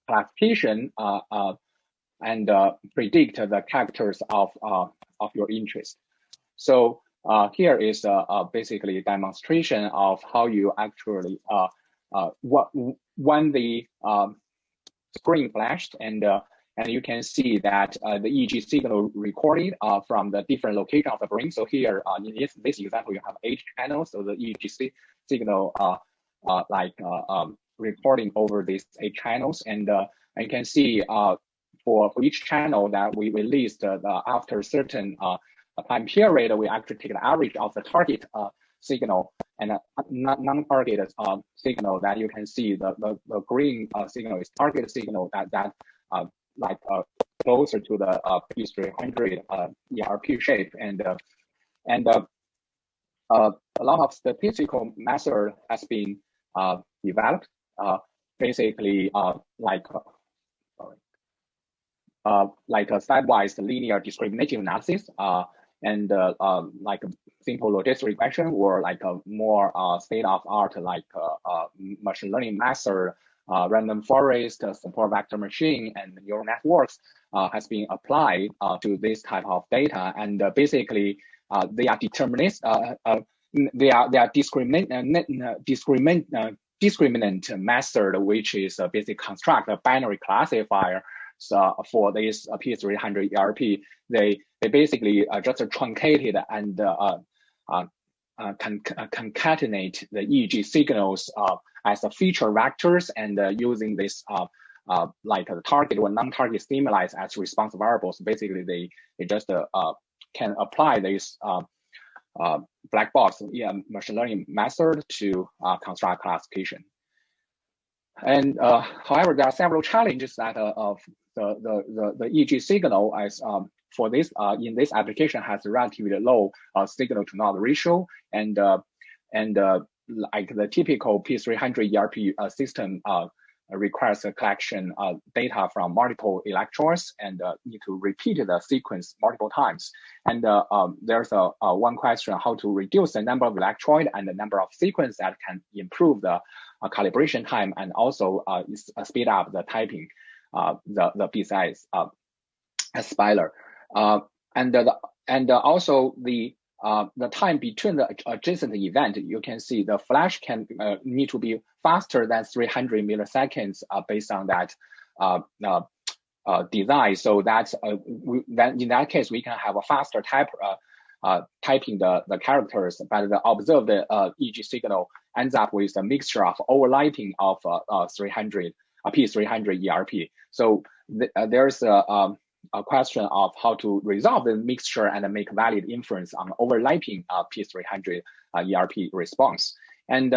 classification and predict the characters of your interest. So here is basically a demonstration of how you actually when the screen flashed, and you can see that the EEG signal recorded from the different location of the brain. So here in this example, you have 8 channels. So the EEG signal recording over these 8 channels, and you can see for each channel that we released after a certain time period, we actually take the average of the target signal and non-targeted signal that you can see the green signal is target signal that closer to the P300 ERP shape, and a lot of statistical method has been developed, basically like a stepwise linear discriminative analysis, and like a simple logistic regression, or like a more state-of-art like machine learning method, random forest, support vector machine, and neural networks has been applied to this type of data. And basically, they are determinist. They are discriminant method, which is basically construct a binary classifier. So for this P300 ERP, they basically just truncated and concatenate the EEG signals as a feature vectors, and using this like a target or non-target stimuli as response variables. Basically, they just can apply this black box machine learning method to construct classification. And however, there are several challenges that of the EEG signal as for this in this application has a relatively low signal to noise ratio, and like the typical P300 ERP system requires a collection of data from multiple electrodes and need to repeat the sequence multiple times. And there's one question how to reduce the number of electrode and the number of sequence that can improve the calibration time and also speed up the typing, the PCI spiler. And also the time between the adjacent event, you can see the flash can need to be faster than 300 milliseconds based on that design. So that's then in that case we can have a faster typing the characters, but the observed EEG signal ends up with a mixture of overlapping of P300 ERP. So there's a question of how to resolve the mixture and make valid inference on overlapping P300 ERP response. And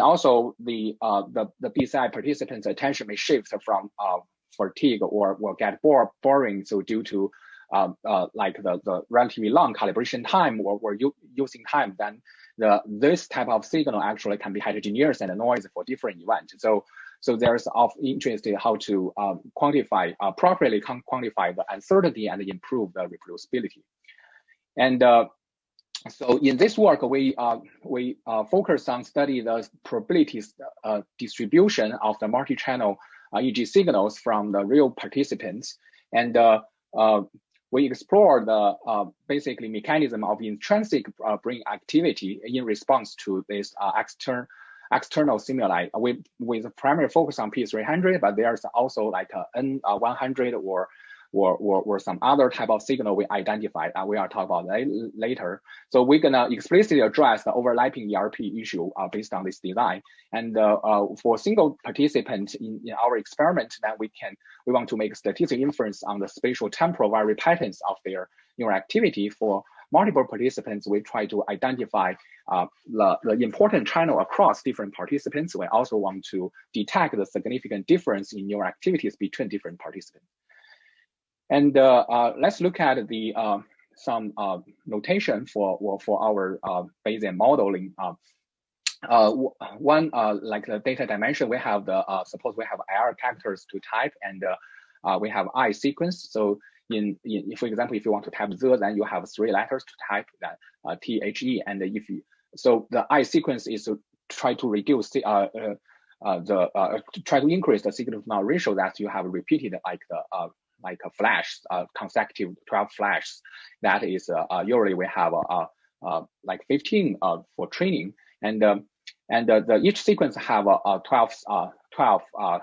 also the PCI participants' attention may shift from fatigue or will get boring. So due to like the relatively long calibration time or using time, then this type of signal actually can be heterogeneous and noisy for different events. So there's of interest in how to quantify, properly quantify the uncertainty and improve the reproducibility. And so in this work, we focus on study the probabilities distribution of the multi-channel EEG signals from the real participants. And we explore the basically mechanism of intrinsic brain activity in response to this external stimuli with primary focus on P300, but there's also like N100 or some other type of signal we identified that we are talking about later. So we're gonna explicitly address the overlapping ERP issue based on this design. And for single participant in our experiment, that we want to make statistical inference on the spatial temporal vary patterns of their neural activity. For multiple participants, we try to identify the important channel across different participants. We also want to detect the significant difference in neural activities between different participants. And let's look at the some notation for our Bayesian modeling. One like the data dimension, we have the suppose we have R characters to type, and we have I sequence. So for example, if you want to type the, then you have 3 letters to type that THE, and if you, so the I sequence is to try to reduce try to increase the signal to noise ratio that you have repeated like a flash, consecutive 12 flashes. That is usually we have like 15 for training, and each sequence have 12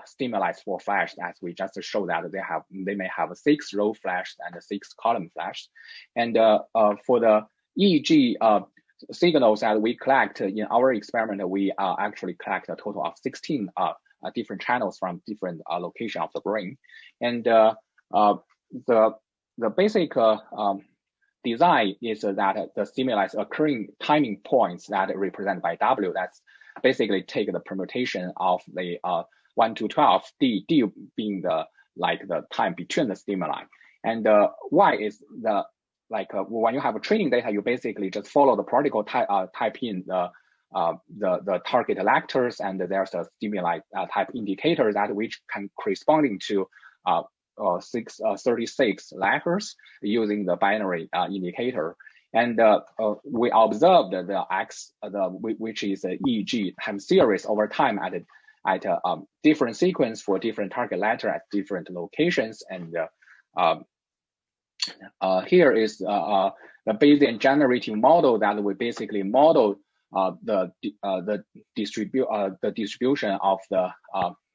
stimuli for flash, as we just showed that they may have 6 row flash and 6 column flash. And for the EEG signals that we collect in our experiment, we actually collect a total of 16 different channels from different locations of the brain. And the basic design is that the stimuli occurring timing points that represented by W. That's basically take the permutation of the 1 to 12, D being the time between the stimuli, and Y is the when you have a training data, you basically just follow the protocol, type in the target electors, and there's a stimuli type indicator that which can corresponding to 36 letters using the binary indicator. And we observed the X, which is the EEG time series over time at different sequence for different target letter at different locations. And here is the Bayesian generating model that we basically model the distribution of the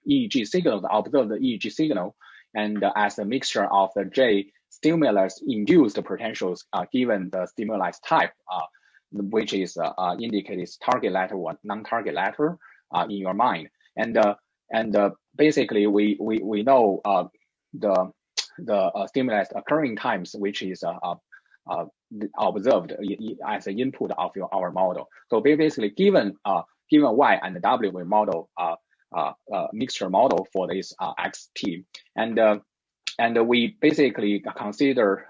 EEG signal, the observed EEG signal, and as a mixture of the J stimulus-induced potentials given the stimulus type, which is indicated target letter or non-target letter in your mind. And basically, we know the stimulus occurring times, which is observed as an input of our model. So basically, given Y and W, we model mixture model for this XT, and we basically consider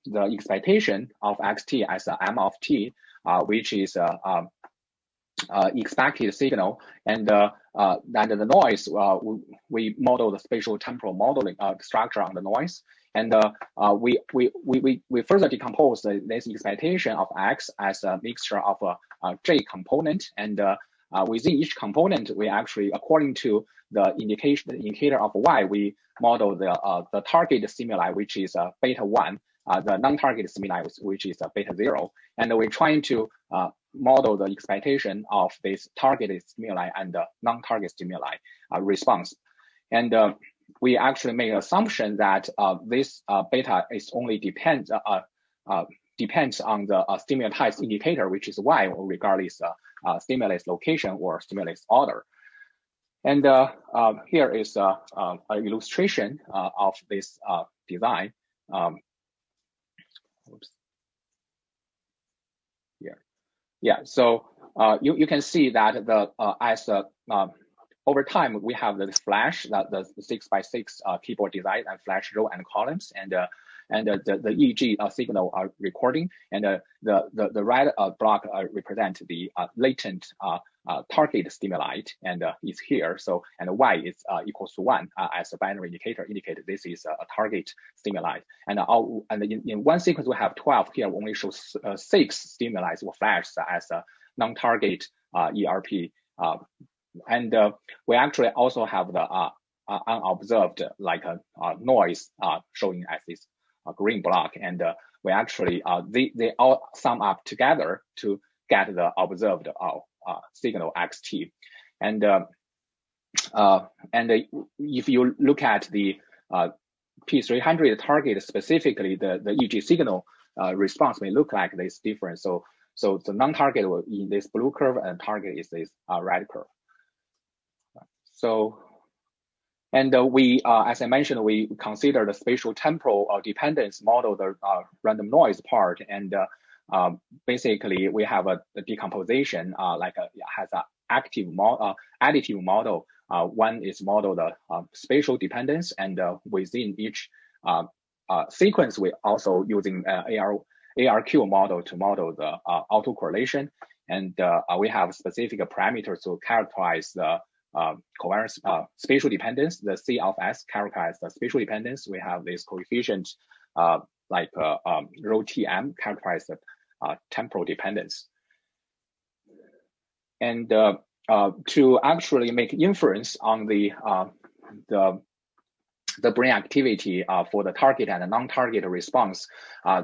the expectation of XT as a M of T, which is expected signal, and the noise, we model the spatial temporal modeling structure on the noise, and we further decompose this expectation of X as a mixture of a J component, and within each component, we actually, according to the indicator of Y, we model the target stimuli, which is beta 1, the non-target stimuli, which is beta 0, and we're trying to model the expectation of this targeted stimuli and the non-target stimuli response. And we actually make an assumption that this beta is only depends on the stimulus indicator, which is Y, regardless stimulus location or stimulus order. And here is an illustration of this design. Yeah, so you can see that over time we have this flash, the 6x6 keyboard design and flash row and columns, and the EEG signal are recording, and the red block represent the latent target stimuli, and is here. So, and Y is equals to 1 as a binary indicator, indicated this is a target stimuli. And in one sequence we have 12. Here we only show 6 stimuli were flashed as a non-target ERP. And we actually also have the unobserved like noise showing as this green block, and we actually they all sum up together to get the observed signal XT, and if you look at the P300 target specifically, the EEG signal response may look like this different. So the non-target in this blue curve, and target is this red curve. So, and we, as I mentioned, we consider the spatial temporal dependence model, the random noise part, and basically we have a decomposition has an additive model. One is model the spatial dependence, and within each sequence we also using ARQ model to model the autocorrelation, and we have specific parameters to characterize the covariance spatial dependence. The C of S characterizes the spatial dependence. We have this coefficient rho Tm characterize the temporal dependence. And to actually make inference on the brain activity for the target and the non-target response,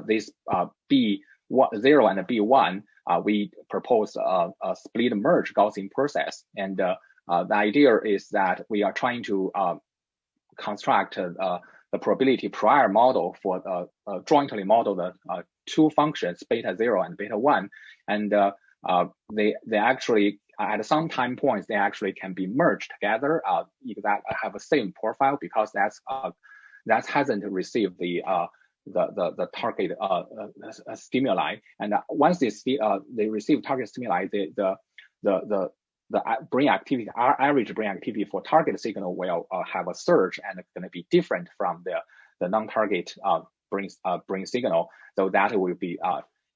this B0 and B1, we propose a split merge Gaussian process. And the idea is that we are trying to construct the probability prior model for jointly model the two functions, beta 0 and beta 1, and they actually at some time points they actually can be merged together that have the same profile, because that hasn't received the target stimuli, and once they receive target stimuli, the brain activity, our average brain activity for target signal will have a surge, and it's going to be different from the non-target brain signal. So that will be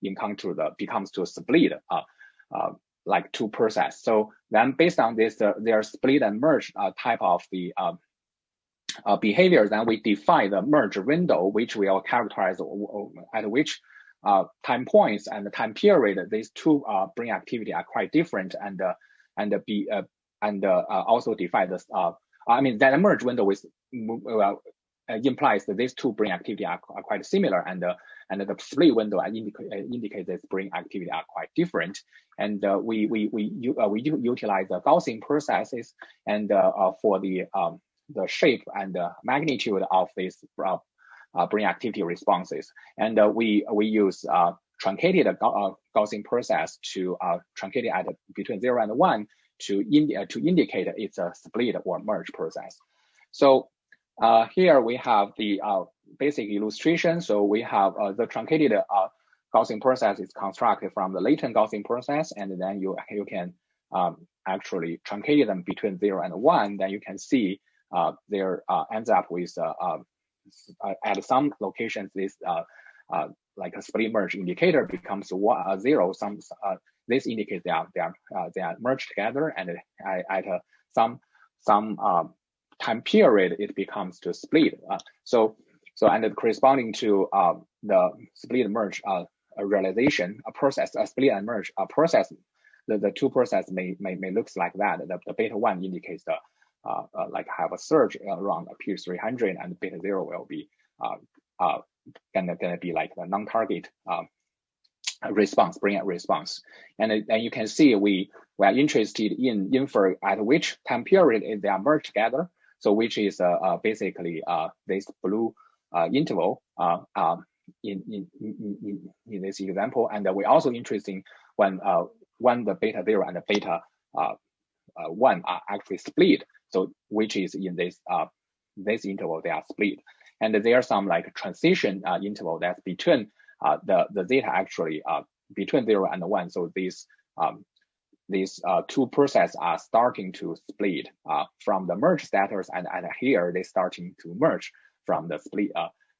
becomes to a split like two process. So then based on this, their split and merge type of the behavior, then we define the merge window, which will characterize at which time points and the time period these two brain activity are quite different, and also define this. I mean that merge window is implies that these two brain activity are quite similar, and the split window indicates that brain activity are quite different. And we utilize the Gaussian processes and for the shape and magnitude of these brain activity responses. And we use truncated Gaussian process to truncate it at between 0 and 1 to indicate it's a split or merge process. So here we have the basic illustration. So we have the truncated Gaussian process is constructed from the latent Gaussian process, and then you can actually truncate them between 0 and 1. Then you can see there ends up with at some locations this like a split merge indicator becomes 0. This indicates they are merged together, and at some time period it becomes to split. So and corresponding to the split merge realization process, a split and merge process, the two processes may looks like that. The beta 1 indicates the like have a surge around P300, and beta 0 will be gonna be like the non-target response, brain response. And you can see we are interested in infer at which time period they are merged together. So which is basically this blue interval in this example. And we're also interested when the beta 0 and the beta 1 are actually split. So which is in this this interval they are split. And there are some like transition interval that's between the zeta actually between 0 and 1. So these two processes are starting to split from the merge status, and here they're starting to merge from the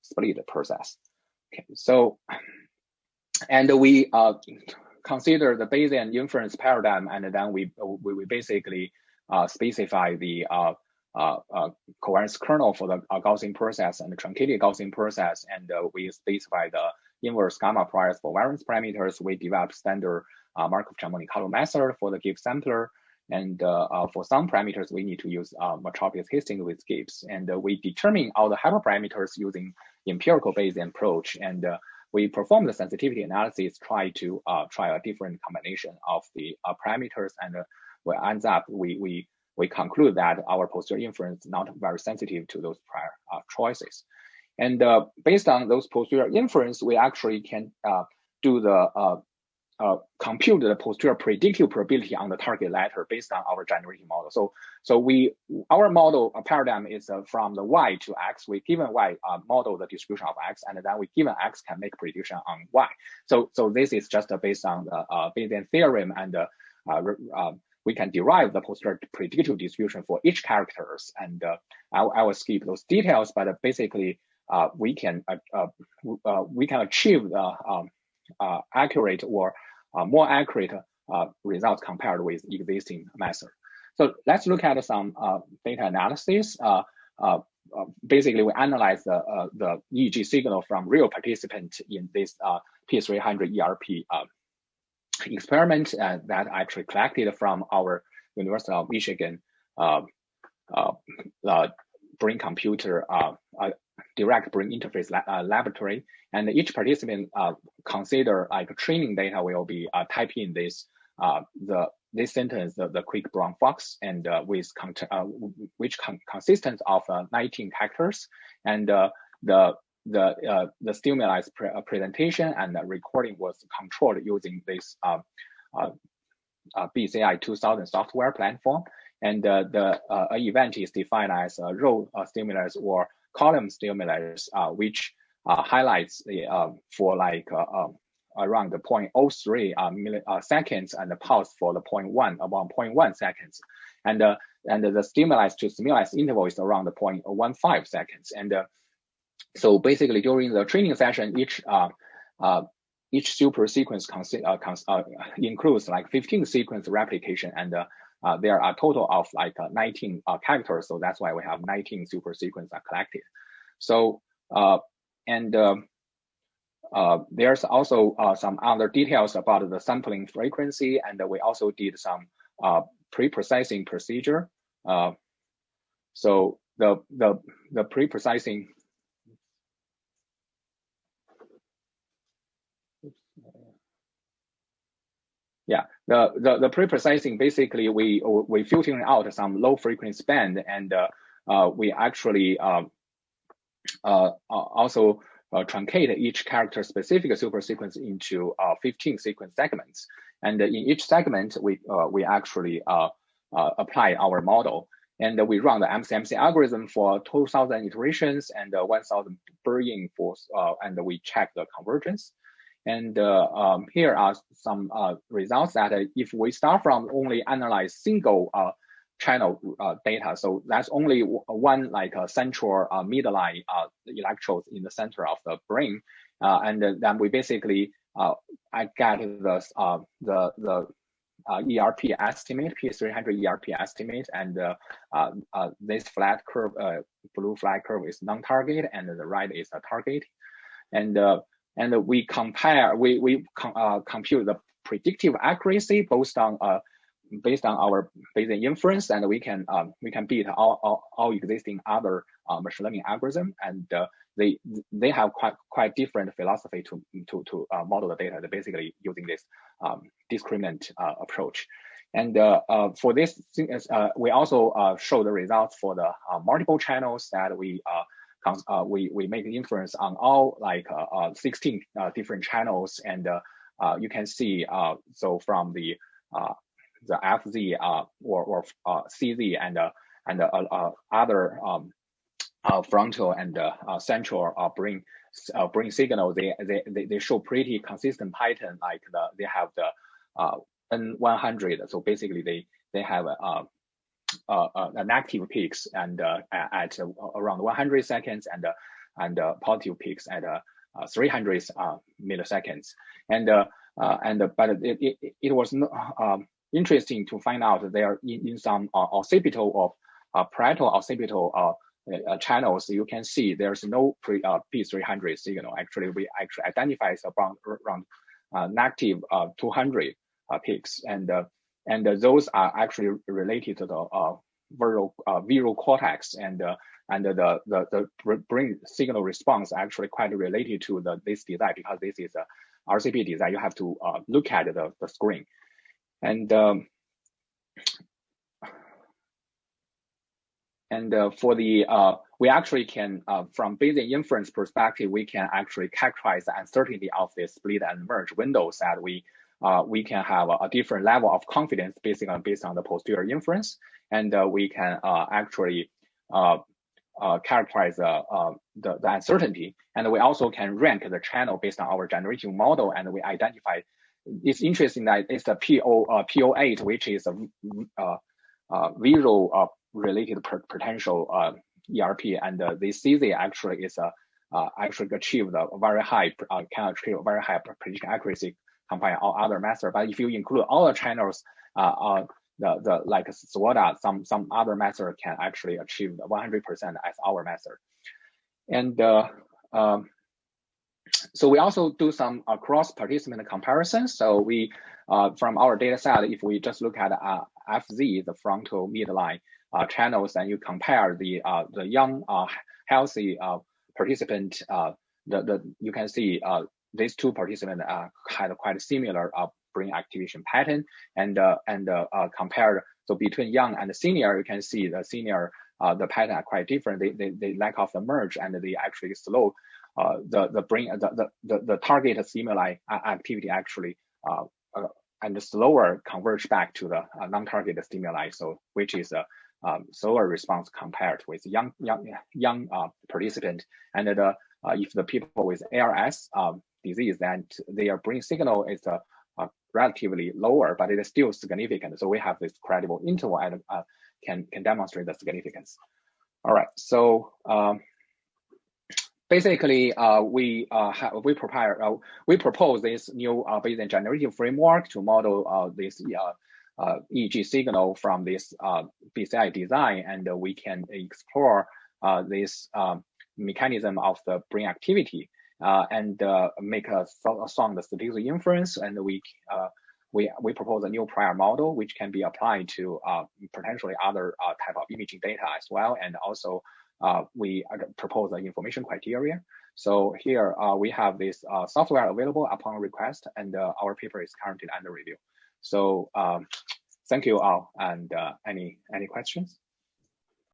split process. Okay, so and we consider the Bayesian inference paradigm, and then we basically specify the covariance kernel for the Gaussian process and the truncated Gaussian process, and we specify the inverse gamma priors for variance parameters. We develop standard Markov-Chain Monte Carlo method for the Gibbs sampler, and for some parameters we need to use Metropolis Hastings with Gibbs, and we determine all the hyperparameters using empirical Bayesian approach, and we perform the sensitivity analysis, try a different combination of the parameters, and we ends up we conclude that our posterior inference is not very sensitive to those prior choices. And based on those posterior inference, we actually can do the compute the posterior predictive probability on the target letter based on our generating model. So our model paradigm is from the Y to X. We given Y model the distribution of X, and then we given X can make prediction on Y. So this is just based on the Bayesian theorem, and we can derive the posterior predictive distribution for each characters. And I will skip those details, but basically we can achieve the accurate or more accurate results compared with existing method. So let's look at some data analysis. Basically, we analyze the EEG signal from real participants in this P300 ERP experiment that actually collected from our University of Michigan brain computer direct brain interface laboratory, and each participant consider like training data will be type in this this sentence, the quick brown fox, and with which consists of 19 characters, and the stimuli presentation and the recording was controlled using this BCI 2000 software platform, and the event is defined as a row stimulus or column stimulus, which highlights the for like around the 0.03 milliseconds, and the pulse for the 0.1 seconds, and the stimulus to stimulus interval is around the 0.15 seconds, and so basically during the training session, each super sequence includes like 15 sequence replication, and there are a total of like 19 characters, so that's why we have 19 super sequences are collected. So there's also some other details about the sampling frequency, and we also did some pre-processing procedure. So the pre-processing. Yeah, the pre-processing, basically we filtering out some low frequency band, and we actually also truncate each character specific supersequence into 15 sequence segments, and in each segment we actually apply our model, and we run the MCMC algorithm for 2,000 iterations and 1,000 Bayesian for and we check the convergence. And here are some results that if we start from only analyze single channel data, so that's only one like a central midline electrodes in the center of the brain, and then we basically I get the ERP estimate, P300 ERP estimate, and this flat curve, blue flat curve is non-target, and the right is a target, and we compare, we compute the predictive accuracy based on our Bayesian inference, and we can beat all existing other machine learning algorithm, and they have quite different philosophy to model the data. They're basically using this discriminant approach. And for this, we also show the results for the multiple channels that we make the inference on all like 16 different channels, and you can see so from the FZ or CZ and other frontal and central brain signal, they show pretty consistent pattern. Like they have the N100, so basically they have negative peaks and at around 100 seconds, and positive peaks at 300 milliseconds, and but it was interesting to find out that they are in some occipital of parietal occipital channels. You can see there's no P300 signal. Actually, we actually identify around negative 200 peaks, and those are actually related to the visual cortex, and the brain signal response actually quite related to this design, because this is a RCP design. You have to look at the screen, and for the we actually can from Bayesian inference perspective, we can actually characterize the uncertainty of the split and merge windows, that we can have a different level of confidence based on the posterior inference, and we can actually characterize the uncertainty, and we also can rank the channel based on our generative model, and we identify. It's interesting that it's the PO8, which is a visual related potential ERP, and the CZ actually is actually achieved a very high can achieve very high prediction accuracy compared to all other methods. But if you include all the channels, the like SWOTA, some other method can actually achieve 100% as our method. And so we also do some cross participant comparisons. So we from our data set, if we just look at FZ, the frontal midline channels, and you compare the young healthy participant, you can see these two participants had quite a similar brain activation pattern, and compare. So between young and senior, you can see the senior the pattern are quite different. They lack of the merge, and they actually slow the brain the target stimuli activity actually and slower converge back to the non-target stimuli. So which is a slower response compared with young participant. And if the people with ALS disease, then their brain signal is relatively lower, but it is still significant. So we have this credible interval and can demonstrate the significance. All right, so basically we propose this new Bayesian generative framework to model this EEG signal from this BCI design, and we can explore this mechanism of the brain activity and make a sound statistical inference, and we we propose a new prior model, which can be applied to potentially other type of imaging data as well. And also we propose an information criteria. So here we have this software available upon request, and our paper is currently under review. So thank you all. And any questions?